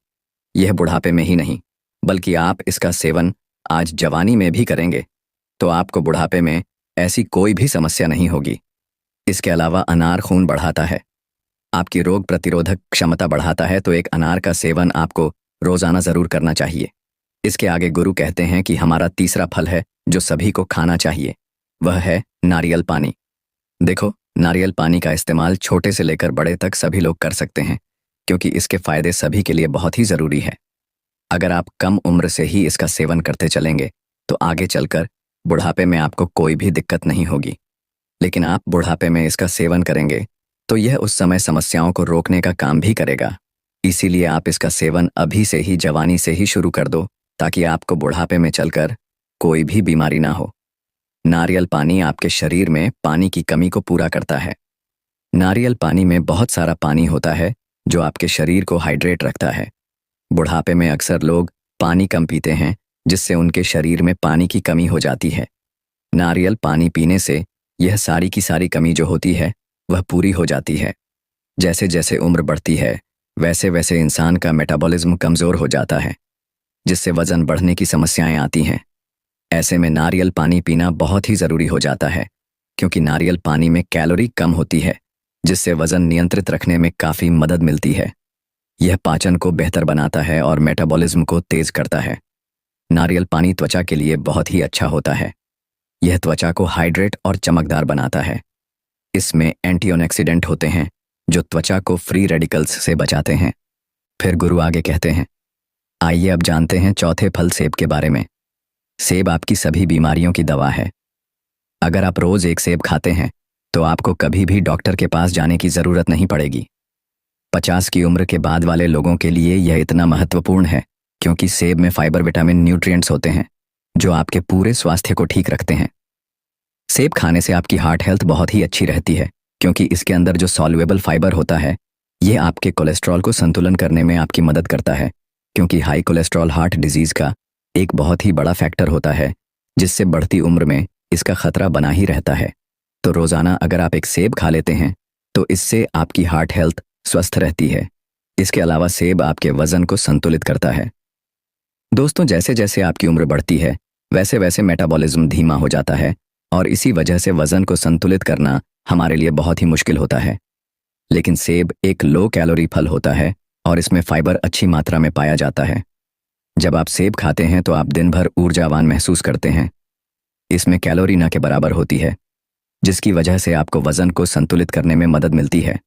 यह बुढ़ापे में ही नहीं, बल्कि आप इसका सेवन आज जवानी में भी करेंगे तो आपको बुढ़ापे में ऐसी कोई भी समस्या नहीं होगी। इसके अलावा अनार खून बढ़ाता है, आपकी रोग प्रतिरोधक क्षमता बढ़ाता है, तो एक अनार का सेवन आपको रोज़ाना ज़रूर करना चाहिए। इसके आगे गुरु कहते हैं कि हमारा तीसरा फल है जो सभी को खाना चाहिए, वह है नारियल पानी। देखो, नारियल पानी का इस्तेमाल छोटे से लेकर बड़े तक सभी लोग कर सकते हैं, क्योंकि इसके फ़ायदे सभी के लिए बहुत ही ज़रूरी है। अगर आप कम उम्र से ही इसका सेवन करते चलेंगे तो आगे चलकर बुढ़ापे में आपको कोई भी दिक्कत नहीं होगी। लेकिन आप बुढ़ापे में इसका सेवन करेंगे तो यह उस समय समस्याओं को रोकने का काम भी करेगा। इसीलिए आप इसका सेवन अभी से ही, जवानी से ही शुरू कर दो, ताकि आपको बुढ़ापे में चलकर कोई भी बीमारी ना हो। नारियल पानी आपके शरीर में पानी की कमी को पूरा करता है। नारियल पानी में बहुत सारा पानी होता है जो आपके शरीर को हाइड्रेट रखता है। बुढ़ापे में अक्सर लोग पानी कम पीते हैं, जिससे उनके शरीर में पानी की कमी हो जाती है। नारियल पानी पीने से यह सारी की सारी कमी जो होती है वह पूरी हो जाती है। जैसे जैसे उम्र बढ़ती है वैसे वैसे इंसान का मेटाबॉलिज्म कमज़ोर हो जाता है, जिससे वज़न बढ़ने की समस्याएं आती हैं। ऐसे में नारियल पानी पीना बहुत ही ज़रूरी हो जाता है, क्योंकि नारियल पानी में कैलोरी कम होती है, जिससे वज़न नियंत्रित रखने में काफ़ी मदद मिलती है। यह पाचन को बेहतर बनाता है और मेटाबॉलिज्म को तेज करता है। नारियल पानी त्वचा के लिए बहुत ही अच्छा होता है। यह त्वचा को हाइड्रेट और चमकदार बनाता है। इसमें एंटीऑक्सीडेंट होते हैं जो त्वचा को फ्री रेडिकल्स से बचाते हैं। फिर गुरु आगे कहते हैं, आइए अब जानते हैं चौथे फल सेब के बारे में। सेब आपकी सभी बीमारियों की दवा है। अगर आप रोज एक सेब खाते हैं तो आपको कभी भी डॉक्टर के पास जाने की जरूरत नहीं पड़ेगी। 50 की उम्र के बाद वाले लोगों के लिए यह इतना महत्वपूर्ण है क्योंकि सेब में फाइबर, विटामिन, न्यूट्रिएंट्स होते हैं जो आपके पूरे स्वास्थ्य को ठीक रखते हैं। सेब खाने से आपकी हार्ट हेल्थ बहुत ही अच्छी रहती है क्योंकि इसके अंदर जो सॉल्युएबल फाइबर होता है यह आपके कोलेस्ट्रॉल को संतुलन करने में आपकी मदद करता है, क्योंकि हाई कोलेस्ट्रॉल हार्ट डिजीज का एक बहुत ही बड़ा फैक्टर होता है जिससे बढ़ती उम्र में इसका खतरा बना ही रहता है। तो रोजाना अगर आप एक सेब खा लेते हैं तो इससे आपकी हार्ट हेल्थ स्वस्थ रहती है। इसके अलावा सेब आपके वजन को संतुलित करता है। दोस्तों, जैसे जैसे आपकी उम्र बढ़ती है वैसे वैसे मेटाबॉलिज्म धीमा हो जाता है और इसी वजह से वजन को संतुलित करना हमारे लिए बहुत ही मुश्किल होता है। लेकिन सेब एक लो कैलोरी फल होता है और इसमें फाइबर अच्छी मात्रा में पाया जाता है। जब आप सेब खाते हैं तो आप दिन भर ऊर्जावान महसूस करते हैं। इसमें कैलोरी न के बराबर होती है जिसकी वजह से आपको वजन को संतुलित करने में मदद मिलती है।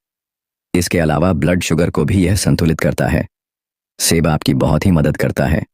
इसके अलावा ब्लड शुगर को भी यह संतुलित करता है। सेब आपकी बहुत ही मदद करता है।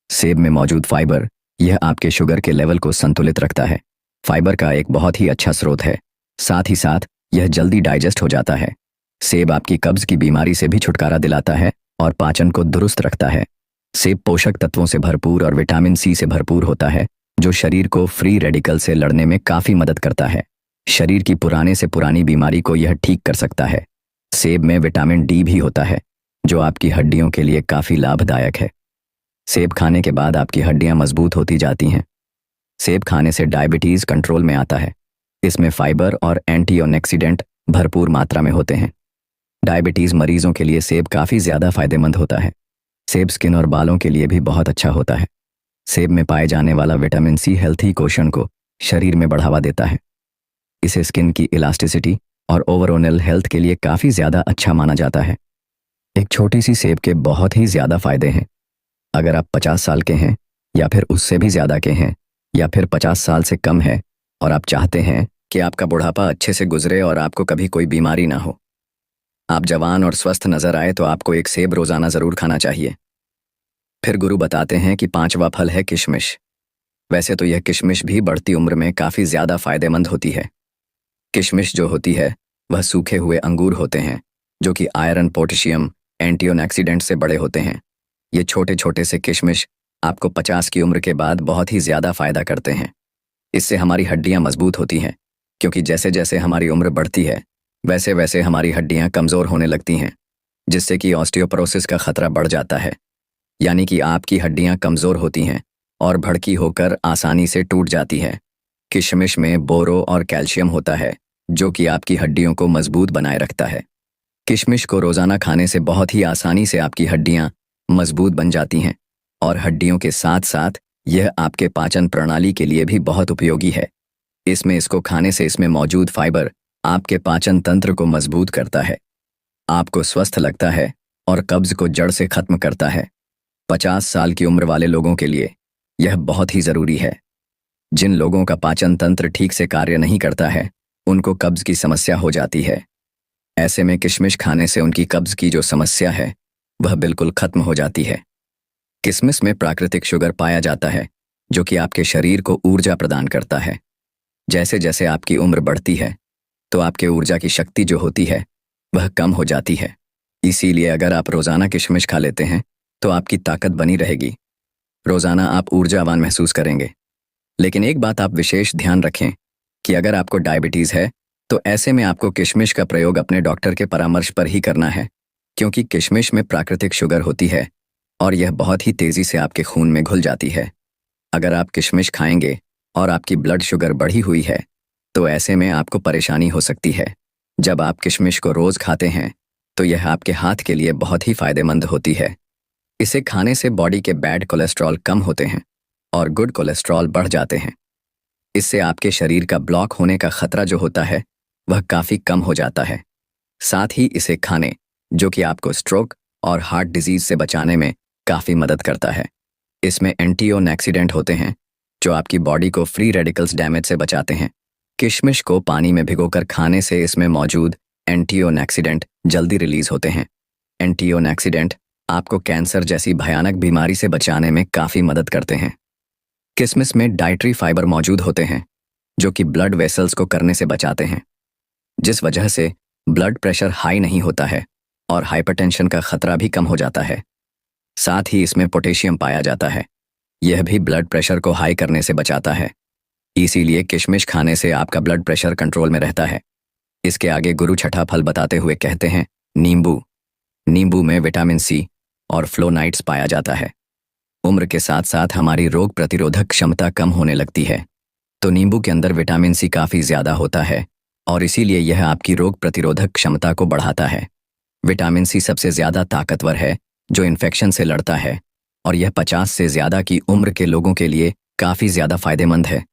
सेब में मौजूद फाइबर यह आपके शुगर के लेवल को संतुलित रखता है। फाइबर का एक बहुत ही अच्छा स्रोत है, साथ ही साथ यह जल्दी डाइजेस्ट हो जाता है। सेब आपकी कब्ज की बीमारी से भी छुटकारा दिलाता है और पाचन को दुरुस्त रखता है। सेब पोषक तत्वों से भरपूर और विटामिन सी से भरपूर होता है जो शरीर को फ्री रेडिकल से लड़ने में काफी मदद करता है। शरीर की पुराने से पुरानी बीमारी को यह ठीक कर सकता है। सेब में विटामिन डी भी होता है जो आपकी हड्डियों के लिए काफी लाभदायक है। सेब खाने के बाद आपकी हड्डियां मजबूत होती जाती हैं। सेब खाने से डायबिटीज कंट्रोल में आता है। इसमें फाइबर और एंटीऑक्सीडेंट भरपूर मात्रा में होते हैं। डायबिटीज मरीजों के लिए सेब काफी ज्यादा फायदेमंद होता है। सेब स्किन और बालों के लिए भी बहुत अच्छा होता है। सेब में पाए जाने वाला विटामिन सी हेल्थी कोशण को शरीर में बढ़ावा देता है। इसे स्किन की इलास्टिसिटी और ओवरऑल हेल्थ के लिए काफी ज्यादा अच्छा माना जाता है। एक छोटी सी सेब के बहुत ही ज्यादा फायदे हैं। अगर आप 50 साल के हैं या फिर उससे भी ज्यादा के हैं या फिर 50 साल से कम है और आप चाहते हैं कि आपका बुढ़ापा अच्छे से गुजरे और आपको कभी कोई बीमारी ना हो, आप जवान और स्वस्थ नजर आए, तो आपको एक सेब रोजाना जरूर खाना चाहिए। फिर गुरु बताते हैं कि 5वां फल है किशमिश। वैसे तो यह किशमिश भी बढ़ती उम्र में काफी ज्यादा फायदेमंद होती है। किशमिश जो होती है वह सूखे हुए अंगूर होते हैं जो कि आयरन, पोटेशियम, एंटीऑक्सीडेंट से बड़े होते हैं। ये छोटे छोटे से किशमिश आपको 50 की उम्र के बाद बहुत ही ज्यादा फायदा करते हैं। इससे हमारी हड्डियां मजबूत होती हैं क्योंकि जैसे जैसे हमारी उम्र बढ़ती है वैसे वैसे हमारी हड्डियां कमजोर होने लगती हैं, जिससे कि ऑस्टियोपोरोसिस का खतरा बढ़ जाता है। यानी कि आपकी हड्डियां कमजोर होती हैं और भड़की होकर आसानी से टूट जाती है। किशमिश में बोरो और कैल्शियम होता है जो कि आपकी हड्डियों को मजबूत बनाए रखता है। किशमिश को रोजाना खाने से बहुत ही आसानी से आपकी हड्डियां मजबूत बन जाती हैं और हड्डियों के साथ साथ यह आपके पाचन प्रणाली के लिए भी बहुत उपयोगी है। इसको खाने से इसमें मौजूद फाइबर आपके पाचन तंत्र को मजबूत करता है, आपको स्वस्थ लगता है और कब्ज को जड़ से खत्म करता है। 50 साल की उम्र वाले लोगों के लिए यह बहुत ही जरूरी है। जिन लोगों का पाचन तंत्र ठीक से कार्य नहीं करता है उनको कब्ज की समस्या हो जाती है। ऐसे में किशमिश खाने से उनकी कब्ज की जो समस्या है वह बिल्कुल खत्म हो जाती है। किशमिश में प्राकृतिक शुगर पाया जाता है जो कि आपके शरीर को ऊर्जा प्रदान करता है। जैसे जैसे आपकी उम्र बढ़ती है तो आपके ऊर्जा की शक्ति जो होती है वह कम हो जाती है। इसीलिए अगर आप रोजाना किशमिश खा लेते हैं तो आपकी ताकत बनी रहेगी। रोजाना आप ऊर्जावान महसूस करेंगे। लेकिन एक बात आप विशेष ध्यान रखें कि अगर आपको डायबिटीज है तो ऐसे में आपको किशमिश का प्रयोग अपने डॉक्टर के परामर्श पर ही करना है, क्योंकि किशमिश में प्राकृतिक शुगर होती है और यह बहुत ही तेजी से आपके खून में घुल जाती है। अगर आप किशमिश खाएंगे और आपकी ब्लड शुगर बढ़ी हुई है तो ऐसे में आपको परेशानी हो सकती है। जब आप किशमिश को रोज खाते हैं तो यह आपके हाथ के लिए बहुत ही फायदेमंद होती है। इसे खाने से बॉडी के बैड कोलेस्ट्रॉल कम होते हैं और गुड कोलेस्ट्रॉल बढ़ जाते हैं। इससे आपके शरीर का ब्लॉक होने का खतरा जो होता है वह काफी कम हो जाता है। साथ ही इसे खाने जो कि आपको स्ट्रोक और हार्ट डिजीज से बचाने में काफ़ी मदद करता है। इसमें एंटीऑक्सीडेंट होते हैं जो आपकी बॉडी को फ्री रेडिकल्स डैमेज से बचाते हैं। किशमिश को पानी में भिगोकर खाने से इसमें मौजूद एंटीऑक्सीडेंट जल्दी रिलीज होते हैं। एंटीऑक्सीडेंट आपको कैंसर जैसी भयानक बीमारी से बचाने में काफ़ी मदद करते हैं। किशमिश में डाइटरी फाइबर मौजूद होते हैं जो कि ब्लड वेसल्स को करने से बचाते हैं, जिस वजह से ब्लड प्रेशर हाई नहीं होता है और हाइपरटेंशन का खतरा भी कम हो जाता है। साथ ही इसमें पोटेशियम पाया जाता है, यह भी ब्लड प्रेशर को हाई करने से बचाता है। इसीलिए किशमिश खाने से आपका ब्लड प्रेशर कंट्रोल में रहता है। इसके आगे गुरु छठा फल बताते हुए कहते हैं नींबू। नींबू में विटामिन सी और फ्लोनाइड्स पाया जाता है। उम्र के साथ साथ हमारी रोग प्रतिरोधक क्षमता कम होने लगती है, तो नींबू के अंदर विटामिन सी काफ़ी ज़्यादा होता है और इसीलिए यह आपकी रोग प्रतिरोधक क्षमता को बढ़ाता है। विटामिन सी सबसे ज़्यादा ताकतवर है जो इन्फेक्शन से लड़ता है और यह 50 से ज़्यादा की उम्र के लोगों के लिए काफ़ी ज़्यादा फायदेमंद है,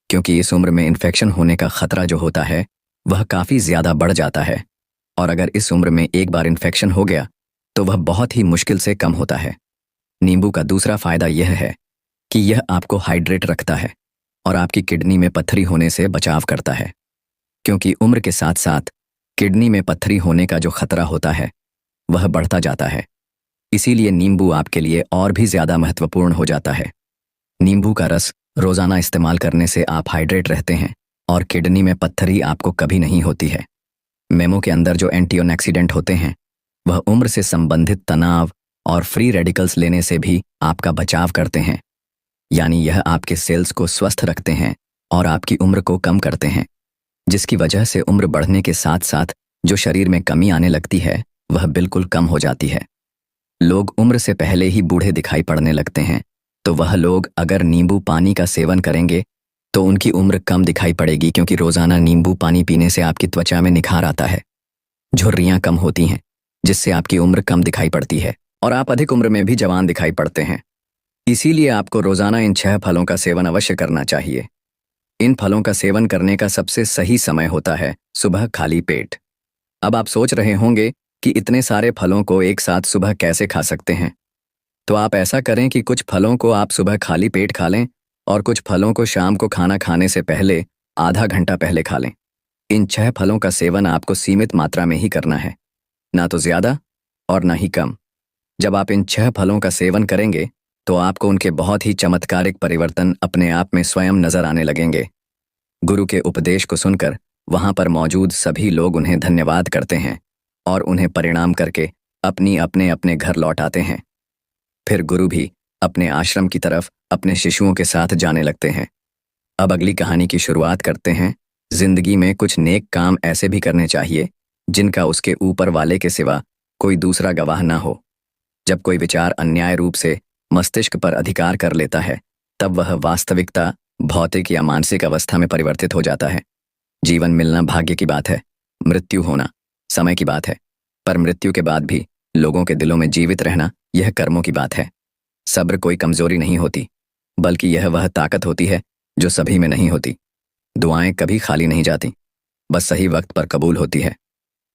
क्योंकि इस उम्र में इन्फेक्शन होने का खतरा जो होता है वह काफ़ी ज़्यादा बढ़ जाता है और अगर इस उम्र में एक बार इन्फेक्शन हो गया तो वह बहुत ही मुश्किल से कम होता है। नींबू का दूसरा फ़ायदा यह है कि यह आपको हाइड्रेट रखता है और आपकी किडनी में पत्थरी होने से बचाव करता है, क्योंकि उम्र के साथ साथ किडनी में पत्थरी होने का जो खतरा होता है वह बढ़ता जाता है। इसीलिए नींबू आपके लिए और भी ज़्यादा महत्वपूर्ण हो जाता है। नींबू का रस रोज़ाना इस्तेमाल करने से आप हाइड्रेट रहते हैं और किडनी में पत्थरी आपको कभी नहीं होती है। मेमो के अंदर जो एंटीऑक्सीडेंट होते हैं वह उम्र से संबंधित तनाव और फ्री रेडिकल्स लेने से भी आपका बचाव करते हैं, यानी यह आपके सेल्स को स्वस्थ रखते हैं और आपकी उम्र को कम करते हैं, जिसकी वजह से उम्र बढ़ने के साथ साथ जो शरीर में कमी आने लगती है वह बिल्कुल कम हो जाती है। लोग उम्र से पहले ही बूढ़े दिखाई पड़ने लगते हैं, तो वह लोग अगर नींबू पानी का सेवन करेंगे तो उनकी उम्र कम दिखाई पड़ेगी, क्योंकि रोज़ाना नींबू पानी पीने से आपकी त्वचा में निखार आता है, झुर्रियाँ कम होती हैं, जिससे आपकी उम्र कम दिखाई पड़ती है और आप अधिक उम्र में भी जवान दिखाई पड़ते हैं। इसीलिए आपको रोज़ाना इन 6 फलों का सेवन अवश्य करना चाहिए। इन फलों का सेवन करने का सबसे सही समय होता है सुबह खाली पेट। अब आप सोच रहे होंगे कि इतने सारे फलों को एक साथ सुबह कैसे खा सकते हैं, तो आप ऐसा करें कि कुछ फलों को आप सुबह खाली पेट खा लें और कुछ फलों को शाम को खाना खाने से पहले आधा घंटा पहले खा लें। इन 6 फलों का सेवन आपको सीमित मात्रा में ही करना है, ना तो ज़्यादा और ना ही कम। जब आप इन 6 फलों का सेवन करेंगे तो आपको उनके बहुत ही चमत्कारिक परिवर्तन अपने आप में स्वयं नजर आने लगेंगे। गुरु के उपदेश को सुनकर वहां पर मौजूद सभी लोग उन्हें धन्यवाद करते हैं और उन्हें परिणाम करके अपने अपने घर लौट आते हैं। फिर गुरु भी अपने आश्रम की तरफ अपने शिष्यों के साथ जाने लगते हैं। अब अगली कहानी की शुरुआत करते हैं। जिंदगी में कुछ नेक काम ऐसे भी करने चाहिए जिनका उसके ऊपर वाले के सिवा कोई दूसरा गवाह ना हो। जब कोई विचार अन्याय रूप से मस्तिष्क पर अधिकार कर लेता है तब वह वास्तविकता भौतिक या मानसिक अवस्था में परिवर्तित हो जाता है। जीवन मिलना भाग्य की बात है, मृत्यु होना समय की बात है, पर मृत्यु के बाद भी लोगों के दिलों में जीवित रहना यह कर्मों की बात है। सब्र कोई कमजोरी नहीं होती, बल्कि यह वह ताकत होती है जो सभी में नहीं होती। दुआएं कभी खाली नहीं जाती, बस सही वक्त पर कबूल होती है।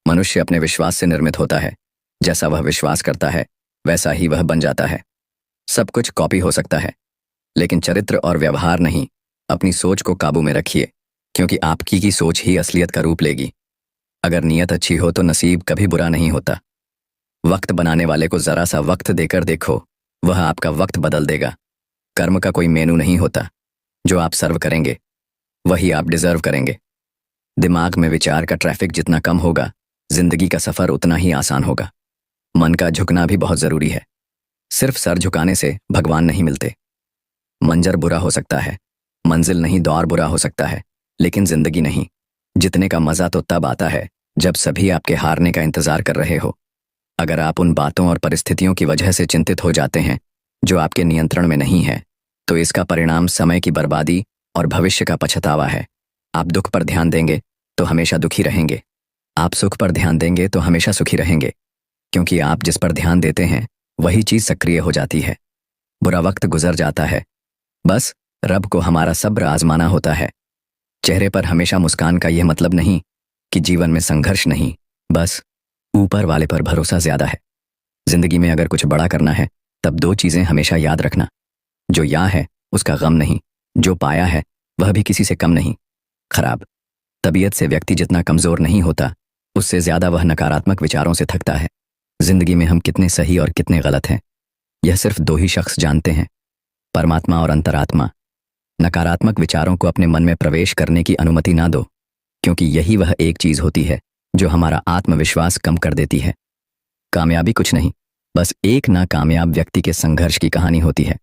मनुष्य अपने विश्वास से निर्मित होता है, जैसा वह विश्वास करता है वैसा ही वह बन जाता है। सब कुछ कॉपी हो सकता है, लेकिन चरित्र और व्यवहार नहीं। अपनी सोच को काबू में रखिए, क्योंकि आपकी की सोच ही असलियत का रूप लेगी। अगर नीयत अच्छी हो तो नसीब कभी बुरा नहीं होता। वक्त बनाने वाले को जरा सा वक्त देकर देखो, वह आपका वक्त बदल देगा। कर्म का कोई मेनू नहीं होता, जो आप सर्व करेंगे वही आप डिजर्व करेंगे। दिमाग में विचार का ट्रैफिक जितना कम होगा, जिंदगी का सफर उतना ही आसान होगा। मन का झुकना भी बहुत जरूरी है। सिर्फ सर झुकाने से भगवान नहीं मिलते। मंजर बुरा हो सकता है, मंजिल नहीं दौर बुरा हो सकता है, लेकिन जिंदगी नहीं। जितने का मजा तो तब आता है जब सभी आपके हारने का इंतजार कर रहे हो। अगर आप उन बातों और परिस्थितियों की वजह से चिंतित हो जाते हैं जो आपके नियंत्रण में नहीं है, तो इसका परिणाम समय की बर्बादी और भविष्य का पछतावा है। आप दुख पर ध्यान देंगे तो हमेशा दुखी रहेंगे। आप सुख पर ध्यान देंगे तो हमेशा सुखी रहेंगे, क्योंकि आप जिस पर ध्यान देते हैं वही चीज सक्रिय हो जाती है। बुरा वक्त गुजर जाता है, बस रब को हमारा सब्र आजमाना होता है। चेहरे पर हमेशा मुस्कान का यह मतलब नहीं कि जीवन में संघर्ष नहीं, बस ऊपर वाले पर भरोसा ज्यादा है। जिंदगी में अगर कुछ बड़ा करना है तब दो चीजें हमेशा याद रखना। जो या है उसका गम नहीं, जो पाया है वह भी किसी से कम नहीं। खराब तबीयत से व्यक्ति जितना कमजोर नहीं होता, उससे ज्यादा वह नकारात्मक विचारों से थकता है। जिंदगी में हम कितने सही और कितने गलत हैं, यह सिर्फ दो ही शख्स जानते हैं, परमात्मा और अंतरात्मा। नकारात्मक विचारों को अपने मन में प्रवेश करने की अनुमति ना दो, क्योंकि यही वह एक चीज होती है जो हमारा आत्मविश्वास कम कर देती है। कामयाबी कुछ नहीं, बस एक नाकामयाब व्यक्ति के संघर्ष की कहानी होती है।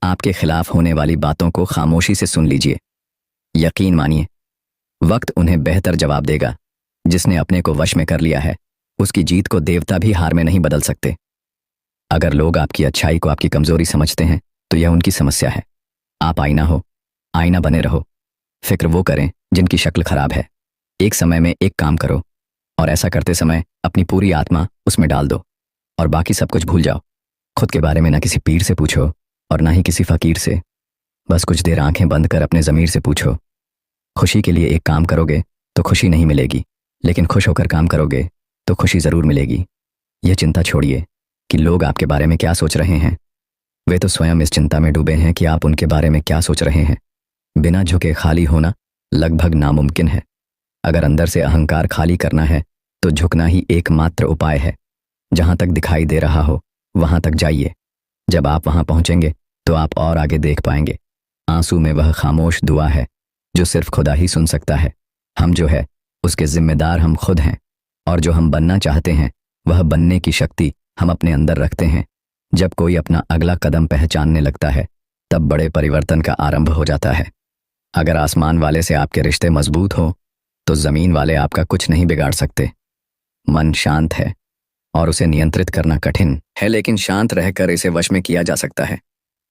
आपके खिलाफ होने वाली बातों को खामोशी से सुन लीजिए। यकीन मानिए, वक्त उन्हें बेहतर जवाब देगा। जिसने अपने को वश में कर लिया है, उसकी जीत को देवता भी हार में नहीं बदल सकते। अगर लोग आपकी अच्छाई को आपकी कमजोरी समझते हैं तो यह उनकी समस्या है। आप आईना हो, आईना बने रहो। फिक्र वो करें जिनकी शक्ल खराब है। एक समय में एक काम करो और ऐसा करते समय अपनी पूरी आत्मा उसमें डाल दो और बाकी सब कुछ भूल जाओ। खुद के बारे में ना किसी पीर से पूछो और ना ही किसी फकीर से। बस कुछ देर आंखें बंद कर अपने ज़मीर से पूछो, खुशी के लिए एक काम करोगे तो खुशी नहीं मिलेगी, लेकिन खुश होकर काम करोगे तो खुशी ज़रूर मिलेगी। यह चिंता छोड़िए कि लोग आपके बारे में क्या सोच रहे हैं। वे तो स्वयं इस चिंता में डूबे हैं कि आप उनके बारे में क्या सोच रहे हैं। बिना झुके खाली होना लगभग नामुमकिन है। अगर अंदर से अहंकार खाली करना है तो झुकना ही एकमात्र उपाय है। जहां तक दिखाई दे रहा हो वहां तक जाइए। जब आप वहां पहुंचेंगे तो आप और आगे देख पाएंगे। आंसू में वह खामोश दुआ है जो सिर्फ खुदा ही सुन सकता है। हम जो है उसके जिम्मेदार हम खुद हैं, और जो हम बनना चाहते हैं वह बनने की शक्ति हम अपने अंदर रखते हैं। जब कोई अपना अगला कदम पहचानने लगता है तब बड़े परिवर्तन का आरंभ हो जाता है। अगर आसमान वाले से आपके रिश्ते मजबूत हो तो जमीन वाले आपका कुछ नहीं बिगाड़ सकते। मन शांत है और उसे नियंत्रित करना कठिन है, लेकिन शांत रहकर इसे वश में किया जा सकता है।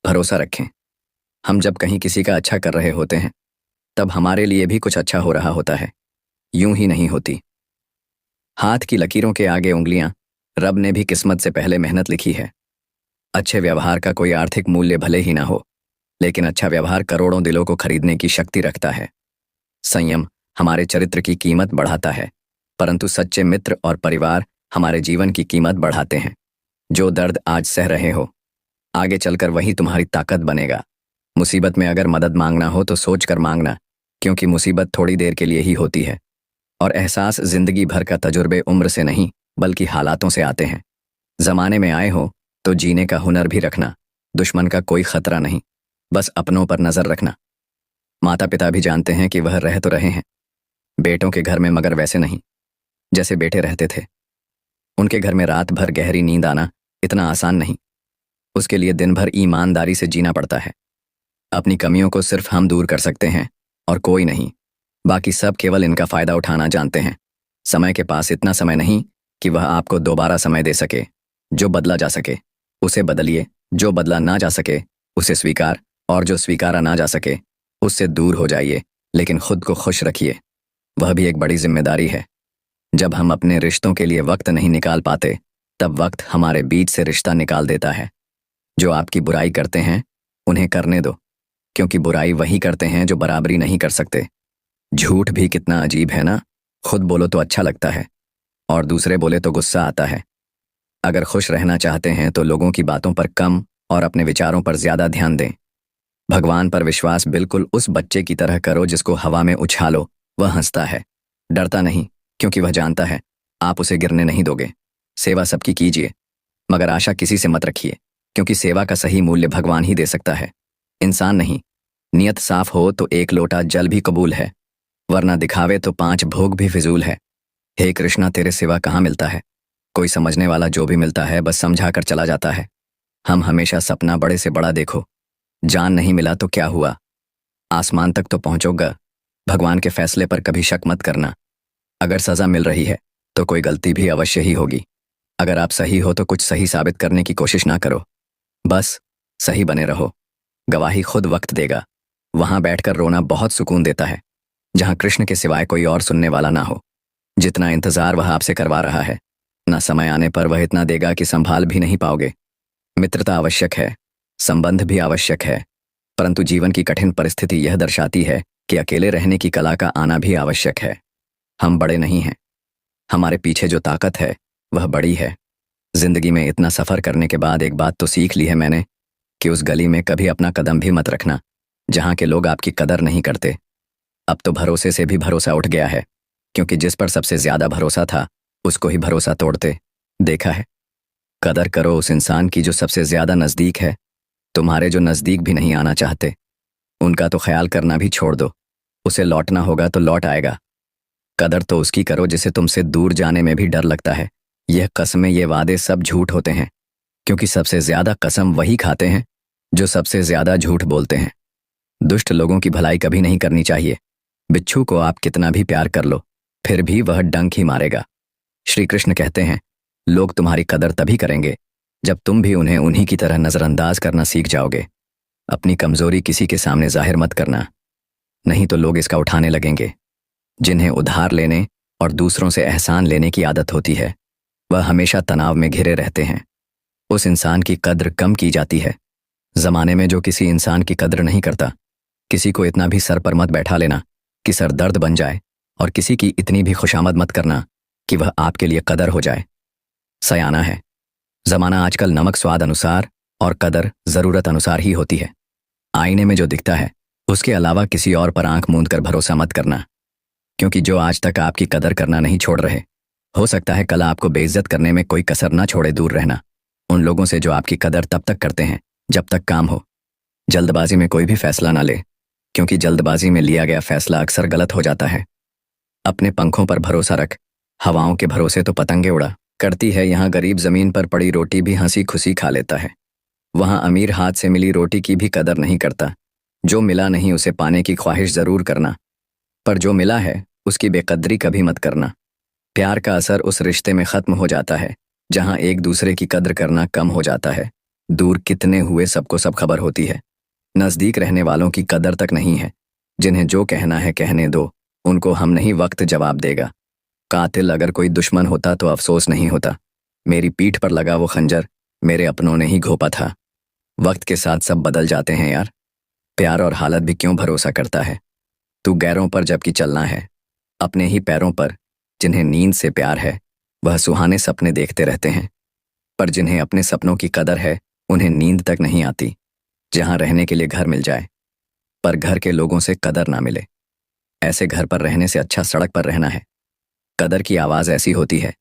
भरोसा रखें, हम जब कहीं किसी का अच्छा कर रहे होते हैं तब हमारे लिए भी कुछ अच्छा हो रहा होता है। यूं ही नहीं होती। हाथ की लकीरों के आगे उंगलियां रब ने भी किस्मत से पहले मेहनत लिखी है। अच्छे व्यवहार का कोई आर्थिक मूल्य भले ही ना हो, लेकिन अच्छा व्यवहार करोड़ों दिलों को खरीदने की शक्ति रखता है। संयम हमारे चरित्र की कीमत बढ़ाता है, परंतु सच्चे मित्र और परिवार हमारे जीवन की कीमत बढ़ाते हैं। जो दर्द आज सह रहे हो, आगे चलकर वही तुम्हारी ताकत बनेगा। मुसीबत में अगर मदद मांगना हो तो सोच कर मांगना, क्योंकि मुसीबत थोड़ी देर के लिए ही होती है और एहसास जिंदगी भर का तजुर्बे उम्र से नहीं बल्कि हालातों से आते हैं। जमाने में आए हो तो जीने का हुनर भी रखना। दुश्मन का कोई खतरा नहीं, बस अपनों पर नजर रखना। माता पिता भी जानते हैं कि वह रह तो रहे हैं बेटों के घर में, मगर वैसे नहीं जैसे बेटे रहते थे। उनके घर में रात भर गहरी नींद आना इतना आसान नहीं। उसके लिए दिन भर ईमानदारी से जीना पड़ता है। अपनी कमियों को सिर्फ हम दूर कर सकते हैं और कोई नहीं। बाकी सब केवल इनका फायदा उठाना जानते हैं। समय के पास इतना समय नहीं कि वह आपको दोबारा समय दे सके। जो बदला जा सके उसे बदलिए, जो बदला ना जा सके उसे स्वीकार, और जो स्वीकारा ना जा सके उससे दूर हो जाइए, लेकिन खुद को खुश रखिए। वह भी एक बड़ी जिम्मेदारी है। जब हम अपने रिश्तों के लिए वक्त नहीं निकाल पाते तब वक्त हमारे बीच से रिश्ता निकाल देता है। जो आपकी बुराई करते हैं उन्हें करने दो, क्योंकि बुराई वही करते हैं जो बराबरी नहीं कर सकते। झूठ भी कितना अजीब है ना। खुद बोलो तो अच्छा लगता है और दूसरे बोले तो गुस्सा आता है। अगर खुश रहना चाहते हैं तो लोगों की बातों पर कम और अपने विचारों पर ज्यादा ध्यान दें। भगवान पर विश्वास बिल्कुल उस बच्चे की तरह करो जिसको हवा में उछालो वह हंसता है, डरता नहीं, क्योंकि वह जानता है आप उसे गिरने नहीं दोगे। सेवा सबकी कीजिए, मगर आशा किसी से मत रखिए, क्योंकि सेवा का सही मूल्य भगवान ही दे सकता है, इंसान नहीं। नियत साफ हो तो एक लोटा जल भी कबूल है, वरना दिखावे तो 5 भोग भी फिजूल है। हे कृष्णा, तेरे सिवा कहाँ मिलता है कोई समझने वाला। जो भी मिलता है बस समझा कर चला जाता है। हम हमेशा सपना बड़े से बड़ा देखो। जान नहीं मिला तो क्या हुआ, आसमान तक तो पहुंचोगा। भगवान के फैसले पर कभी शक मत करना। अगर सजा मिल रही है तो कोई गलती भी अवश्य ही होगी। अगर आप सही हो तो कुछ सही साबित करने की कोशिश ना करो, बस सही बने रहो। गवाही खुद वक्त देगा। वहां बैठकर रोना बहुत सुकून देता है, जहां कृष्ण के सिवाय कोई और सुनने वाला ना हो। जितना इंतजार वह आपसे करवा रहा है, ना समय आने पर वह इतना देगा कि संभाल भी नहीं पाओगे। मित्रता आवश्यक है, संबंध भी आवश्यक है, परंतु जीवन की कठिन परिस्थिति यह दर्शाती है कि अकेले रहने की कला का आना भी आवश्यक है। हम बड़े नहीं हैं, हमारे पीछे जो ताकत है वह बड़ी है। जिंदगी में इतना सफर करने के बाद एक बात तो सीख ली है मैंने कि उस गली में कभी अपना कदम भी मत रखना जहां के लोग आपकी कदर नहीं करते। अब तो भरोसे से भी भरोसा उठ गया है, क्योंकि जिस पर सबसे ज्यादा भरोसा था उसको ही भरोसा तोड़ते देखा है। कदर करो उस इंसान की जो सबसे ज्यादा नजदीक है, तुम्हारे जो नजदीक भी नहीं आना चाहते। उनका तो ख्याल करना भी छोड़ दो, उसे लौटना होगा तो लौट आएगा। कदर तो उसकी करो जिसे तुमसे दूर जाने में भी डर लगता है। यह कस्में, ये वादे सब झूठ होते हैं, क्योंकि सबसे ज्यादा कसम वही खाते हैं जो सबसे ज्यादा झूठ बोलते हैं। दुष्ट लोगों की भलाई कभी नहीं करनी चाहिए। बिच्छू को आप कितना भी प्यार कर लो, फिर भी वह डंक ही मारेगा। श्री कृष्ण कहते हैं, लोग तुम्हारी कदर तभी करेंगे जब तुम भी उन्हें उन्हीं की तरह नजरअंदाज करना सीख जाओगे। अपनी कमजोरी किसी के सामने जाहिर मत करना, नहीं तो लोग इसका उठाने लगेंगे। जिन्हें उधार लेने और दूसरों से एहसान लेने की आदत होती है, वह हमेशा तनाव में घिरे रहते हैं। उस इंसान की कद्र कम की जाती है। जमाने में जो किसी इंसान की कद्र नहीं करता, किसी को इतना भी सर पर मत बैठा लेना कि सर दर्द बन जाए, और किसी की इतनी भी खुशामद मत करना कि वह आपके लिए कदर हो जाए। सयाना है जमाना आजकल, नमक स्वाद अनुसार और कदर जरूरत अनुसार ही होती है। आईने में जो दिखता है उसके अलावा किसी और पर आंख मूंद कर भरोसा मत करना, क्योंकि जो आज तक आपकी कदर करना नहीं छोड़ रहे, हो सकता है कल आपको बेइज्जत करने में कोई कसर ना छोड़े। दूर रहना उन लोगों से जो आपकी कदर तब तक करते हैं जब तक काम हो। जल्दबाजी में कोई भी फैसला ना ले, क्योंकि जल्दबाजी में लिया गया फैसला अक्सर गलत हो जाता है। अपने पंखों पर भरोसा रख, हवाओं के भरोसे तो पतंगे उड़ा करती है। यहाँ गरीब जमीन पर पड़ी रोटी भी हंसी खुशी खा लेता है, वहाँ अमीर हाथ से मिली रोटी की भी कदर नहीं करता। जो मिला नहीं उसे पाने की ख्वाहिश जरूर करना, पर जो मिला है उसकी बेकदरी कभी मत करना। प्यार का असर उस रिश्ते में खत्म हो जाता है जहां एक दूसरे की कद्र करना कम हो जाता है। दूर कितने हुए सबको सब खबर होती है, नजदीक रहने वालों की कदर तक नहीं है। जिन्हें जो कहना है कहने दो, उनको हम नहीं वक्त जवाब देगा। कातिल अगर कोई दुश्मन होता तो अफसोस नहीं होता, मेरी पीठ पर लगा वो खंजर मेरे अपनों ने ही घोंपा था। वक्त के साथ सब बदल जाते हैं यार, प्यार और हालत भी क्यों भरोसा करता है। तू गैरों पर जबकि चलना है, अपने ही पैरों पर। जिन्हें नींद से प्यार है वह सुहाने सपने देखते रहते हैं, पर जिन्हें अपने सपनों की कदर है उन्हें नींद तक नहीं आती। जहां रहने के लिए घर मिल जाए पर घर के लोगों से कदर ना मिले, ऐसे घर पर रहने से अच्छा सड़क पर रहना है। कदर की आवाज ऐसी होती है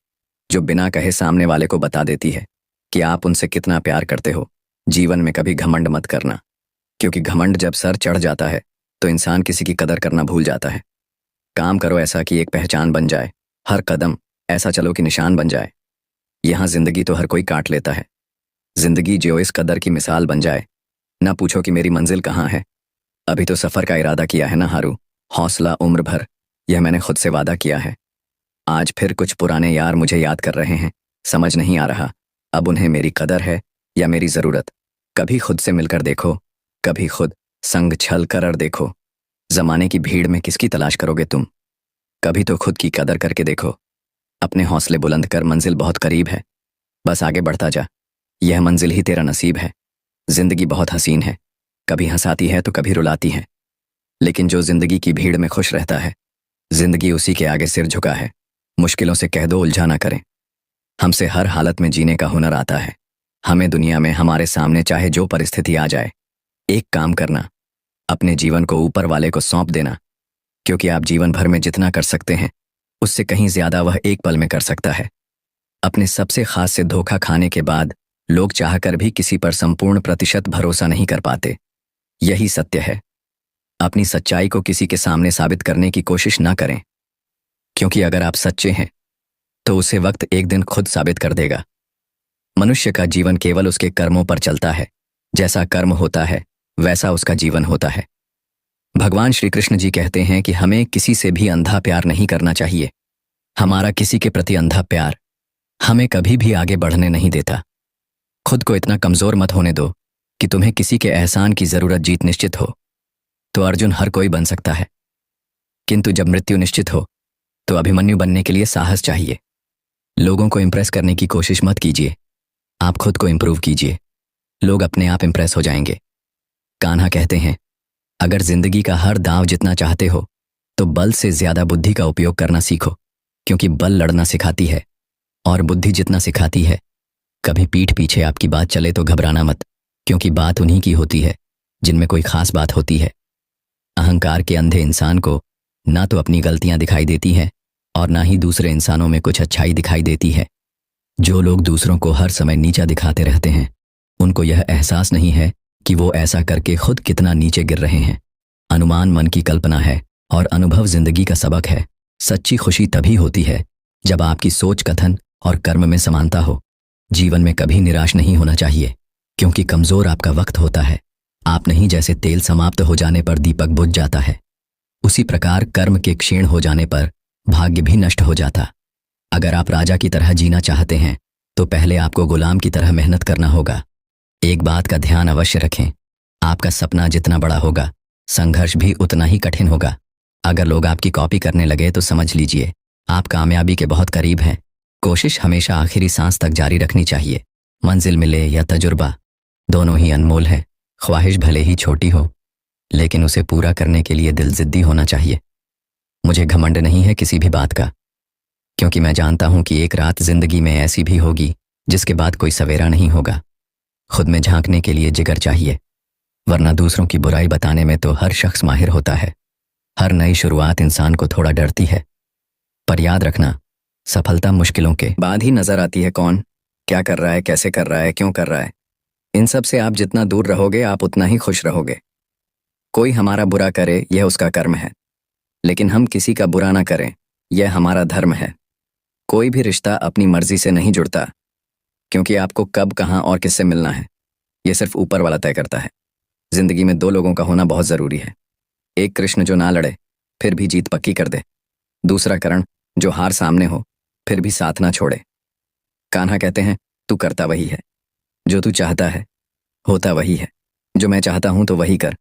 जो बिना कहे सामने वाले को बता देती है कि आप उनसे कितना प्यार करते हो। जीवन में कभी घमंड मत करना, क्योंकि घमंड जब सर चढ़ जाता है तो इंसान किसी की कदर करना भूल जाता है। काम करो ऐसा कि एक पहचान बन जाए, हर कदम ऐसा चलो कि निशान बन जाए। यहाँ जिंदगी तो हर कोई काट लेता है, जिंदगी जो इस कदर की मिसाल बन जाए। ना पूछो कि मेरी मंजिल कहाँ है, अभी तो सफर का इरादा किया है ना हारू। हौसला उम्र भर, यह मैंने खुद से वादा किया है। आज फिर कुछ पुराने यार मुझे याद कर रहे हैं, समझ नहीं आ रहा अब उन्हें मेरी कदर है या मेरी जरूरत। कभी खुद से मिलकर देखो, कभी खुद संग छल कर देखो। जमाने की भीड़ में किसकी तलाश करोगे तुम, कभी तो खुद की कदर करके देखो। अपने हौसले बुलंद कर, मंजिल बहुत करीब है, बस आगे बढ़ता जा, यह मंजिल ही तेरा नसीब है। जिंदगी बहुत हसीन है, कभी हंसाती है तो कभी रुलाती है, लेकिन जो जिंदगी की भीड़ में खुश रहता है, जिंदगी उसी के आगे सिर झुका है। मुश्किलों से कह दो उलझा ना करें, हमसे हर हालत में जीने का हुनर आता है। हमें दुनिया में हमारे सामने चाहे जो परिस्थिति आ जाए, एक काम करना, अपने जीवन को ऊपर वाले को सौंप देना, क्योंकि आप जीवन भर में जितना कर सकते हैं उससे कहीं ज्यादा वह एक पल में कर सकता है। अपने सबसे खास से धोखा खाने के बाद लोग चाहकर भी किसी पर संपूर्ण प्रतिशत भरोसा नहीं कर पाते। यही सत्य है। अपनी सच्चाई को किसी के सामने साबित करने की कोशिश ना करें, क्योंकि अगर आप सच्चे हैं तो उसे वक्त एक दिन खुद साबित कर देगा। मनुष्य का जीवन केवल उसके कर्मों पर चलता है, जैसा कर्म होता है वैसा उसका जीवन होता है। भगवान श्री कृष्ण जी कहते हैं कि हमें किसी से भी अंधा प्यार नहीं करना चाहिए। हमारा किसी के प्रति अंधा प्यार हमें कभी भी आगे बढ़ने नहीं देता। खुद को इतना कमजोर मत होने दो कि तुम्हें किसी के एहसान की जरूरत जीत निश्चित हो। तो अर्जुन हर कोई बन सकता है, किंतु जब मृत्यु निश्चित हो तो अभिमन्यु बनने के लिए साहस चाहिए। लोगों को इंप्रेस करने की कोशिश मत कीजिए, आप खुद को इंप्रूव कीजिए, लोग अपने आप इंप्रेस हो जाएंगे। कान्हा कहते हैं, अगर जिंदगी का हर दांव जितना चाहते हो तो बल से ज्यादा बुद्धि का उपयोग करना सीखो, क्योंकि बल लड़ना सिखाती है और बुद्धि जितना सिखाती है कभी पीठ पीछे आपकी बात चले तो घबराना मत, क्योंकि बात उन्हीं की होती है जिनमें कोई खास बात होती है। अहंकार के अंधे इंसान को ना तो अपनी गलतियां दिखाई देती हैं और ना ही दूसरे इंसानों में कुछ अच्छाई दिखाई देती है। जो लोग दूसरों को हर समय नीचा दिखाते रहते हैं, उनको यह एहसास नहीं है कि वो ऐसा करके खुद कितना नीचे गिर रहे हैं। अनुमान मन की कल्पना है और अनुभव जिंदगी का सबक है। सच्ची खुशी तभी होती है जब आपकी सोच, कथन और कर्म में समानता हो। जीवन में कभी निराश नहीं होना चाहिए, क्योंकि कमजोर आपका वक्त होता है। आप नहीं, जैसे तेल समाप्त हो जाने पर दीपक बुझ जाता है, उसी प्रकार कर्म के क्षीण हो जाने पर भाग्य भी नष्ट हो जाता। अगर आप राजा की तरह जीना चाहते हैं तो पहले आपको गुलाम की तरह मेहनत करना होगा। एक बात का ध्यान अवश्य रखें, आपका सपना जितना बड़ा होगा, संघर्ष भी उतना ही कठिन होगा। अगर लोग आपकी कॉपी करने लगे तो समझ लीजिए आप कामयाबी के बहुत करीब हैं। कोशिश हमेशा आखिरी सांस तक जारी रखनी चाहिए। मंजिल मिले या तजुर्बा, दोनों ही अनमोल है। ख्वाहिश भले ही छोटी हो, लेकिन उसे पूरा करने के लिए दिल जिद्दी होना चाहिए। मुझे घमंड नहीं है किसी भी बात का, क्योंकि मैं जानता हूं कि एक रात जिंदगी में ऐसी भी होगी जिसके बाद कोई सवेरा नहीं होगा। खुद में झांकने के लिए जिगर चाहिए, वरना दूसरों की बुराई बताने में तो हर शख्स माहिर होता है। हर नई शुरुआत इंसान को थोड़ा डरती है, पर याद रखना, सफलता मुश्किलों के बाद ही नजर आती है। कौन क्या कर रहा है, कैसे कर रहा है, क्यों कर रहा है, इन सब से आप जितना दूर रहोगे आप उतना ही खुश रहोगे। कोई हमारा बुरा करे यह उसका कर्म है, लेकिन हम किसी का बुरा ना करें यह हमारा धर्म है। कोई भी रिश्ता अपनी मर्जी से नहीं जुड़ता, क्योंकि आपको कब, कहाँ और किससे मिलना है यह सिर्फ ऊपर वाला तय करता है। जिंदगी में दो लोगों का होना बहुत जरूरी है। एक कृष्ण जो ना लड़े फिर भी जीत पक्की कर दे, दूसरा कर्ण जो हार सामने हो फिर भी साथ ना छोड़े। कान्हा कहते हैं, तू करता वही है जो तू चाहता है, होता वही है जो मैं चाहता हूं, तो वही कर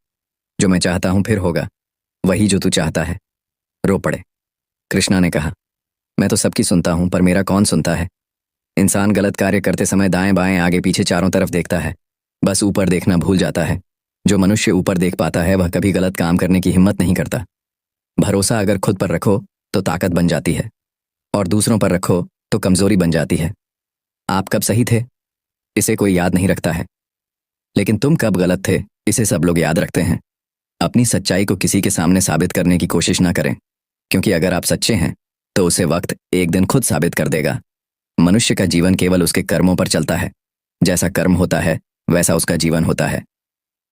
जो मैं चाहता हूं, फिर होगा वही जो तू चाहता है। रो पड़े। कृष्णा ने कहा, मैं तो सबकी सुनता हूं, पर मेरा कौन सुनता है। इंसान गलत कार्य करते समय दाएं बाएं आगे पीछे चारों तरफ देखता है, बस ऊपर देखना भूल जाता है। जो मनुष्य ऊपर देख पाता है वह कभी गलत काम करने की हिम्मत नहीं करता। भरोसा अगर खुद पर रखो तो ताकत बन जाती है, और दूसरों पर रखो तो कमजोरी बन जाती है। आप कब सही थे इसे कोई याद नहीं रखता है, लेकिन तुम कब गलत थे इसे सब लोग याद रखते हैं। अपनी सच्चाई को किसी के सामने साबित करने की कोशिश ना करें, क्योंकि अगर आप सच्चे हैं तो उसे वक्त एक दिन खुद साबित कर देगा। मनुष्य का जीवन केवल उसके कर्मों पर चलता है। जैसा कर्म होता है वैसा उसका जीवन होता है।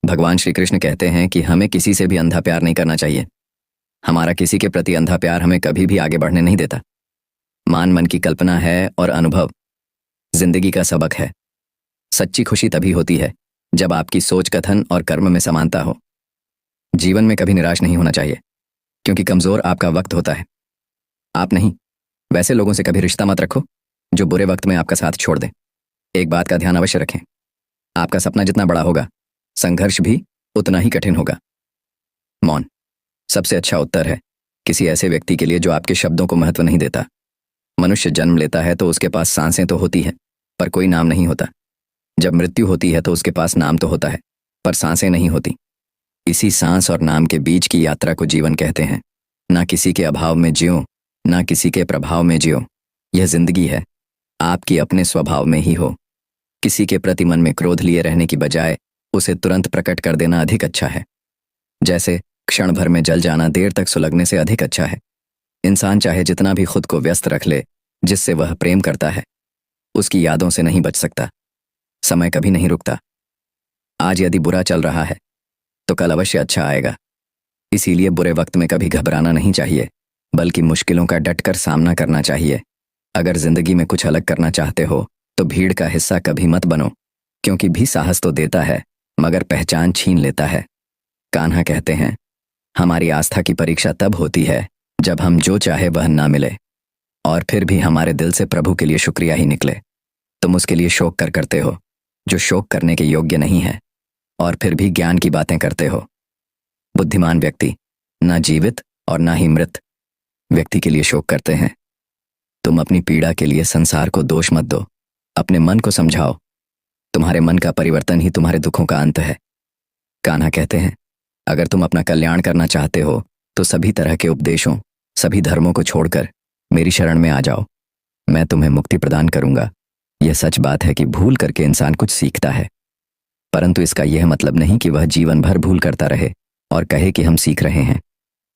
भगवान श्री कृष्ण कहते हैं कि हमें किसी से भी अंधा प्यार नहीं करना चाहिए। हमारा किसी के प्रति अंधा प्यार हमें कभी भी आगे बढ़ने नहीं देता। मान मन की कल्पना है और अनुभव जिंदगी का सबक है। सच्ची खुशी तभी होती है जब आपकी सोच, कथन और कर्म में समानता हो। जीवन में कभी निराश नहीं होना चाहिए, क्योंकि कमजोर आपका वक्त होता है, आप नहीं। वैसे लोगों से कभी रिश्ता मत रखो जो बुरे वक्त में आपका साथ छोड़ दें। एक बात का ध्यान अवश्य रखें, आपका सपना जितना बड़ा होगा संघर्ष भी उतना ही कठिन होगा। मौन सबसे अच्छा उत्तर है किसी ऐसे व्यक्ति के लिए जो आपके शब्दों को महत्व नहीं देता। मनुष्य जन्म लेता है तो उसके पास सांसें तो होती है, पर कोई नाम नहीं होता। जब मृत्यु होती है तो उसके पास नाम तो होता है, पर सांसें नहीं होती। इसी सांस और नाम के बीच की यात्रा को जीवन कहते हैं। ना किसी के अभाव में जियो, ना किसी के प्रभाव में जियो। यह जिंदगी है, आपकी अपने स्वभाव में ही हो। किसी के प्रति मन में क्रोध लिए रहने की बजाय उसे तुरंत प्रकट कर देना अधिक अच्छा है। जैसे क्षण भर में जल जाना देर तक सुलगने से अधिक अच्छा है। इंसान चाहे जितना भी खुद को व्यस्त रख ले, जिससे वह प्रेम करता है उसकी यादों से नहीं बच सकता। समय कभी नहीं रुकता। आज यदि बुरा चल रहा है तो कल अवश्य अच्छा आएगा। इसीलिए बुरे वक्त में कभी घबराना नहीं चाहिए, बल्कि मुश्किलों का डटकर सामना करना चाहिए। अगर जिंदगी में कुछ अलग करना चाहते हो तो भीड़ का हिस्सा कभी मत बनो, क्योंकि भी साहस तो देता है मगर पहचान छीन लेता है। कान्हा कहते हैं, हमारी आस्था की परीक्षा तब होती है जब हम जो चाहे वह ना मिले, और फिर भी हमारे दिल से प्रभु के लिए शुक्रिया ही निकले। तुम उसके लिए शोक करते हो जो शोक करने के योग्य नहीं है, और फिर भी ज्ञान की बातें करते हो। बुद्धिमान व्यक्ति ना जीवित और ना ही मृत व्यक्ति के लिए शोक करते हैं। तुम अपनी पीड़ा के लिए संसार को दोष मत दो, अपने मन को समझाओ। तुम्हारे मन का परिवर्तन ही तुम्हारे दुखों का अंत है। कान्हा कहते हैं, अगर तुम अपना कल्याण करना चाहते हो तो सभी तरह के उपदेशों, सभी धर्मों को छोड़कर मेरी शरण में आ जाओ। मैं तुम्हें मुक्ति प्रदान करूंगा। यह सच बात है कि भूल करके इंसान कुछ सीखता है, परंतु इसका यह मतलब नहीं कि वह जीवन भर भूल करता रहे और कहे कि हम सीख रहे हैं।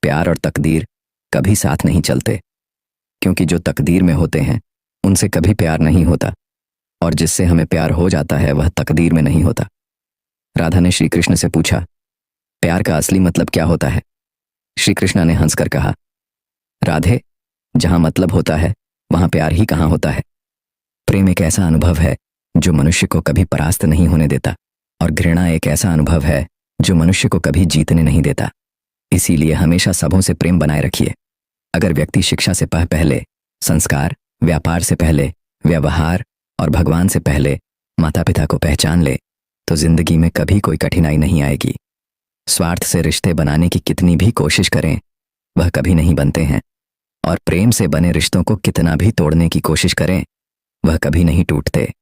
प्यार और तकदीर कभी साथ नहीं चलते, क्योंकि जो तकदीर में होते हैं उनसे कभी प्यार नहीं होता, और जिससे हमें प्यार हो जाता है वह तकदीर में नहीं होता। राधा ने श्री कृष्ण से पूछा, प्यार का असली मतलब क्या होता है? श्री कृष्ण ने हंसकर कहा, राधे, जहां मतलब होता है वहां प्यार ही कहां होता है। प्रेम एक ऐसा अनुभव है जो मनुष्य को कभी परास्त नहीं होने देता, और घृणा एक ऐसा अनुभव है जो मनुष्य को कभी जीतने नहीं देता। इसीलिए हमेशा सबों से प्रेम बनाए रखिए। अगर व्यक्ति शिक्षा से पहले संस्कार, व्यापार से पहले व्यवहार और भगवान से पहले माता पिता को पहचान ले तो जिंदगी में कभी कोई कठिनाई नहीं आएगी। स्वार्थ से रिश्ते बनाने की कितनी भी कोशिश करें वह कभी नहीं बनते हैं, और प्रेम से बने रिश्तों को कितना भी तोड़ने की कोशिश करें वह कभी नहीं टूटते।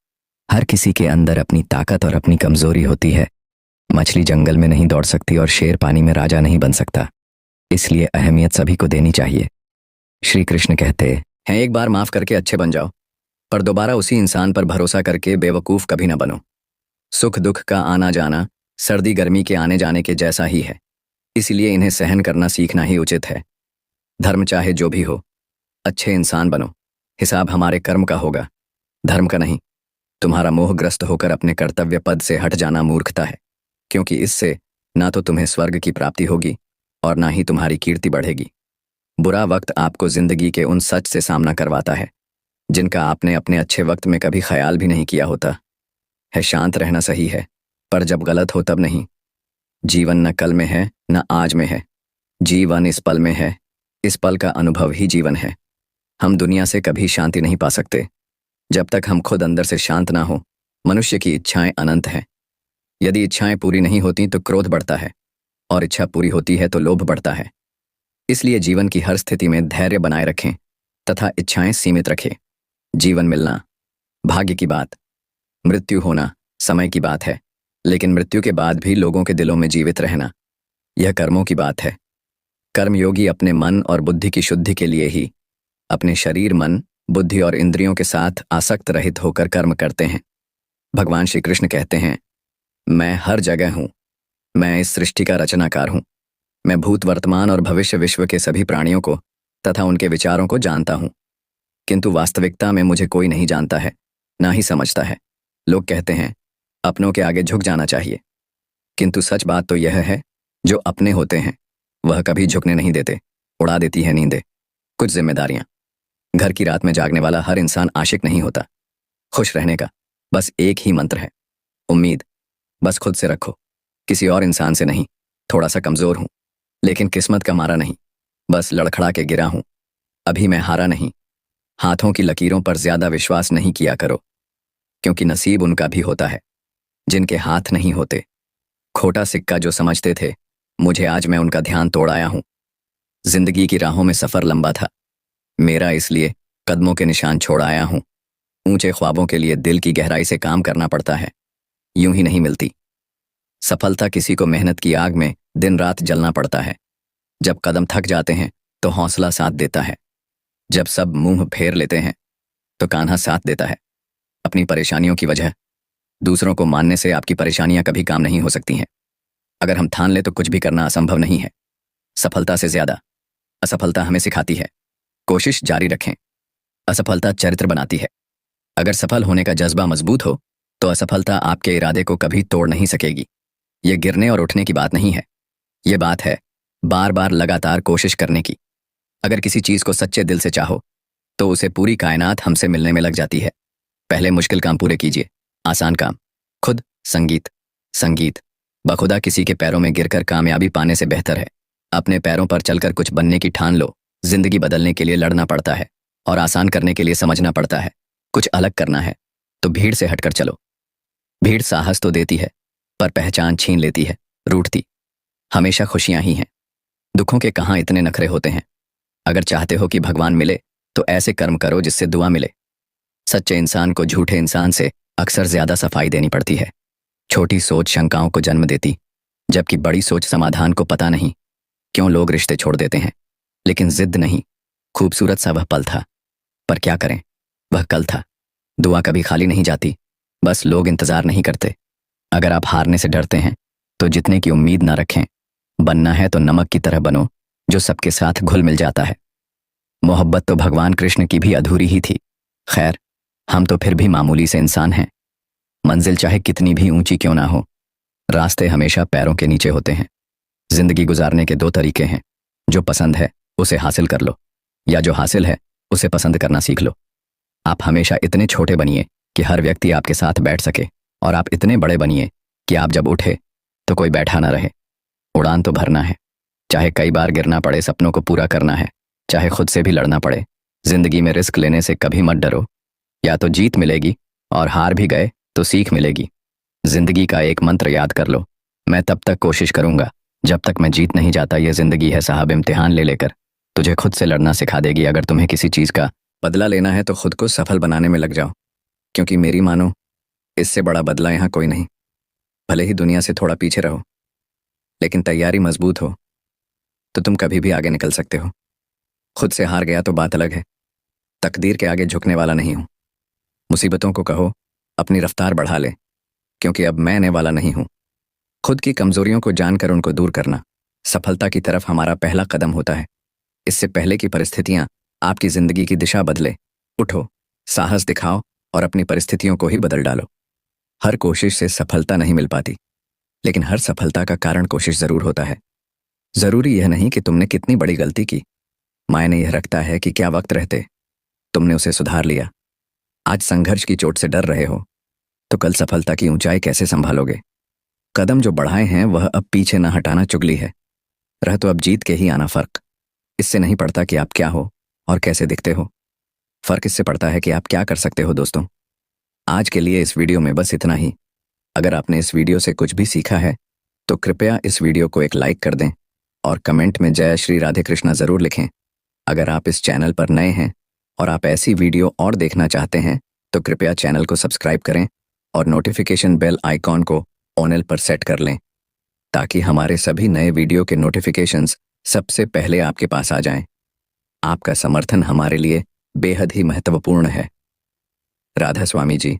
हर किसी के अंदर अपनी ताकत और अपनी कमजोरी होती है। मछली जंगल में नहीं दौड़ सकती और शेर पानी में राजा नहीं बन सकता, इसलिए अहमियत सभी को देनी चाहिए। श्री कृष्ण कहते हैं, एक बार माफ करके अच्छे बन जाओ, पर दोबारा उसी इंसान पर भरोसा करके बेवकूफ कभी ना बनो। सुख दुख का आना जाना सर्दी गर्मी के आने जाने के जैसा ही है, इसलिए इन्हें सहन करना सीखना ही उचित है। धर्म चाहे जो भी हो, अच्छे इंसान बनो। हिसाब हमारे कर्म का होगा, धर्म का नहीं। तुम्हारा मोहग्रस्त होकर अपने कर्तव्य पद से हट जाना मूर्खता है, क्योंकि इससे ना तो तुम्हें स्वर्ग की प्राप्ति होगी और ना ही तुम्हारी कीर्ति बढ़ेगी। बुरा वक्त आपको जिंदगी के उन सच से सामना करवाता है जिनका आपने अपने अच्छे वक्त में कभी ख्याल भी नहीं किया होता है। शांत रहना सही है, पर जब गलत हो तब नहीं। जीवन न कल में है न आज में है, जीवन इस पल में है। इस पल का अनुभव ही जीवन है। हम दुनिया से कभी शांति नहीं पा सकते जब तक हम खुद अंदर से शांत ना हो। मनुष्य की इच्छाएं अनंत हैं। यदि इच्छाएं पूरी नहीं होती तो क्रोध बढ़ता है, और इच्छा पूरी होती है तो लोभ बढ़ता है। इसलिए जीवन की हर स्थिति में धैर्य बनाए रखें तथा इच्छाएं सीमित रखें। जीवन मिलना भाग्य की बात, मृत्यु होना समय की बात है, लेकिन मृत्यु के बाद भी लोगों के दिलों में जीवित रहना यह कर्मों की बात है। कर्मयोगी अपने मन और बुद्धि की शुद्धि के लिए ही अपने शरीर, मन, बुद्धि और इंद्रियों के साथ आसक्त रहित होकर कर्म करते हैं। भगवान श्री कृष्ण कहते हैं, मैं हर जगह हूं, मैं इस सृष्टि का रचनाकार हूं। मैं भूत, वर्तमान और भविष्य विश्व के सभी प्राणियों को तथा उनके विचारों को जानता हूं, किंतु वास्तविकता में मुझे कोई नहीं जानता है, ना ही समझता है। लोग कहते हैं अपनों के आगे झुक जाना चाहिए, किंतु सच बात तो यह है, जो अपने होते हैं वह कभी झुकने नहीं देते। उड़ा देती है नींदें, कुछ जिम्मेदारियां। घर की रात में जागने वाला हर इंसान आशिक नहीं होता। खुश रहने का बस एक ही मंत्र है, उम्मीद। बस खुद से रखो, किसी और इंसान से नहीं। थोड़ा सा कमजोर हूं, लेकिन किस्मत का मारा नहीं, बस लड़खड़ा के गिरा हूं। अभी मैं हारा नहीं। हाथों की लकीरों पर ज्यादा विश्वास नहीं किया करो, क्योंकि नसीब उनका भी होता है जिनके हाथ नहीं होते। खोटा सिक्का जो समझते थे मुझे, आज मैं उनका ध्यान तोड़ आया हूं। जिंदगी की राहों में सफर लंबा था मेरा, इसलिए कदमों के निशान छोड़ आया हूं। ऊंचे ख्वाबों के लिए दिल की गहराई से काम करना पड़ता है, यूं ही नहीं मिलती। सफलता किसी को मेहनत की आग में दिन रात जलना पड़ता है। जब कदम थक जाते हैं तो हौसला साथ देता है। जब सब मुंह फेर लेते हैं तो कान्हा साथ देता है। अपनी परेशानियों की वजह दूसरों को मानने से आपकी परेशानियां कभी काम नहीं हो सकती हैं। अगर हम ठान ले तो कुछ भी करना असंभव नहीं है। सफलता से ज्यादा असफलता हमें सिखाती है। कोशिश जारी रखें। असफलता चरित्र बनाती है। अगर सफल होने का जज्बा मजबूत हो तो असफलता आपके इरादे को कभी तोड़ नहीं सकेगी। यह गिरने और उठने की बात नहीं है, यह बात है बार बार लगातार कोशिश करने की। अगर किसी चीज को सच्चे दिल से चाहो तो उसे पूरी कायनात हमसे मिलने में लग जाती है। पहले मुश्किल काम पूरे कीजिए, आसान काम। खुद संगीत संगीत बखुदा किसी के पैरों में गिरकर कामयाबी पाने से बेहतर है। अपने पैरों पर चलकर कुछ बनने की ठान लो। जिंदगी बदलने के लिए लड़ना पड़ता है और आसान करने के लिए समझना पड़ता है। कुछ अलग करना है तो भीड़ से हटकर चलो। भीड़ साहस तो देती है पर पहचान छीन लेती है, रूठती। हमेशा खुशियां ही हैं, दुखों के कहाँ इतने नखरे होते हैं। अगर चाहते हो कि भगवान मिले तो ऐसे कर्म करो जिससे दुआ मिले। सच्चे इंसान को झूठे इंसान से अक्सर ज्यादा सफाई देनी पड़ती है। छोटी सोच शंकाओं को जन्म देती, जबकि बड़ी सोच समाधान को। पता नहीं क्यों लोग रिश्ते छोड़ देते हैं, लेकिन जिद नहीं। खूबसूरत सा वह पल था, पर क्या करें, वह कल था। दुआ कभी खाली नहीं जाती, बस लोग इंतजार नहीं करते। अगर आप हारने से डरते हैं तो जितने की उम्मीद ना रखें। बनना है तो नमक की तरह बनो, जो सबके साथ घुल मिल जाता है। मोहब्बत तो भगवान कृष्ण की भी अधूरी ही थी। खैर, हम तो फिर भी मामूली से इंसान हैं। मंजिल चाहे कितनी भी ऊंची क्यों ना हो, रास्ते हमेशा पैरों के नीचे होते हैं। जिंदगी गुजारने के दो तरीके हैं। जो पसंद है उसे हासिल कर लो, या जो हासिल है उसे पसंद करना सीख लो। आप हमेशा इतने छोटे बनिए कि हर व्यक्ति आपके साथ बैठ सके, और आप इतने बड़े बनिए कि आप जब उठे तो कोई बैठा ना रहे। उड़ान तो भरना है, चाहे कई बार गिरना पड़े। सपनों को पूरा करना है, चाहे खुद से भी लड़ना पड़े। जिंदगी में रिस्क लेने से कभी मत डरो, या तो जीत मिलेगी, और हार भी गए तो सीख मिलेगी। जिंदगी का एक मंत्र याद कर लो, मैं तब तक कोशिश करूंगा जब तक मैं जीत नहीं जाता। ये जिंदगी है साहब, इम्तिहान ले लेकर तुझे खुद से लड़ना सिखा देगी। अगर तुम्हें किसी चीज का बदला लेना है तो खुद को सफल बनाने में लग जाओ, क्योंकि मेरी मानो, इससे बड़ा बदला यहाँ कोई नहीं। भले ही दुनिया से थोड़ा पीछे रहो, लेकिन तैयारी मजबूत हो तो तुम कभी भी आगे निकल सकते हो। खुद से हार गया तो बात अलग है, तकदीर के आगे झुकने वाला नहीं हूं। मुसीबतों को कहो अपनी रफ्तार बढ़ा ले, क्योंकि अब मैं आने वाला नहीं हूं। खुद की कमजोरियों को जानकर उनको दूर करना सफलता की तरफ हमारा पहला कदम होता है। इससे पहले की परिस्थितियां आपकी जिंदगी की दिशा बदले, उठो, साहस दिखाओ और अपनी परिस्थितियों को ही बदल डालो। हर कोशिश से सफलता नहीं मिल पाती, लेकिन हर सफलता का कारण कोशिश जरूर होता है। जरूरी यह नहीं कि तुमने कितनी बड़ी गलती की, मायने यह रखता है कि क्या वक्त रहते तुमने उसे सुधार लिया। आज संघर्ष की चोट से डर रहे हो तो कल सफलता की ऊंचाई कैसे संभालोगे। कदम जो बढ़ाए हैं वह अब पीछे ना हटाना चुगली है, रह तो अब जीत के ही आना। फर्क इससे नहीं पड़ता कि आप क्या हो और कैसे दिखते हो, फर्क इससे पड़ता है कि आप क्या कर सकते हो। दोस्तों, आज के लिए इस वीडियो में बस इतना ही। अगर आपने इस वीडियो से कुछ भी सीखा है तो कृपया इस वीडियो को एक लाइक कर दें और कमेंट में जय श्री राधे कृष्णा जरूर लिखें। अगर आप इस चैनल पर नए हैं और आप ऐसी वीडियो और देखना चाहते हैं तो कृपया चैनल को सब्सक्राइब करें और नोटिफिकेशन बेल आइकॉन को ऑल पर सेट कर लें, ताकि हमारे सभी नए वीडियो के नोटिफिकेशंस सबसे पहले आपके पास आ जाएं। आपका समर्थन हमारे लिए बेहद ही महत्वपूर्ण है। राधा स्वामी जी।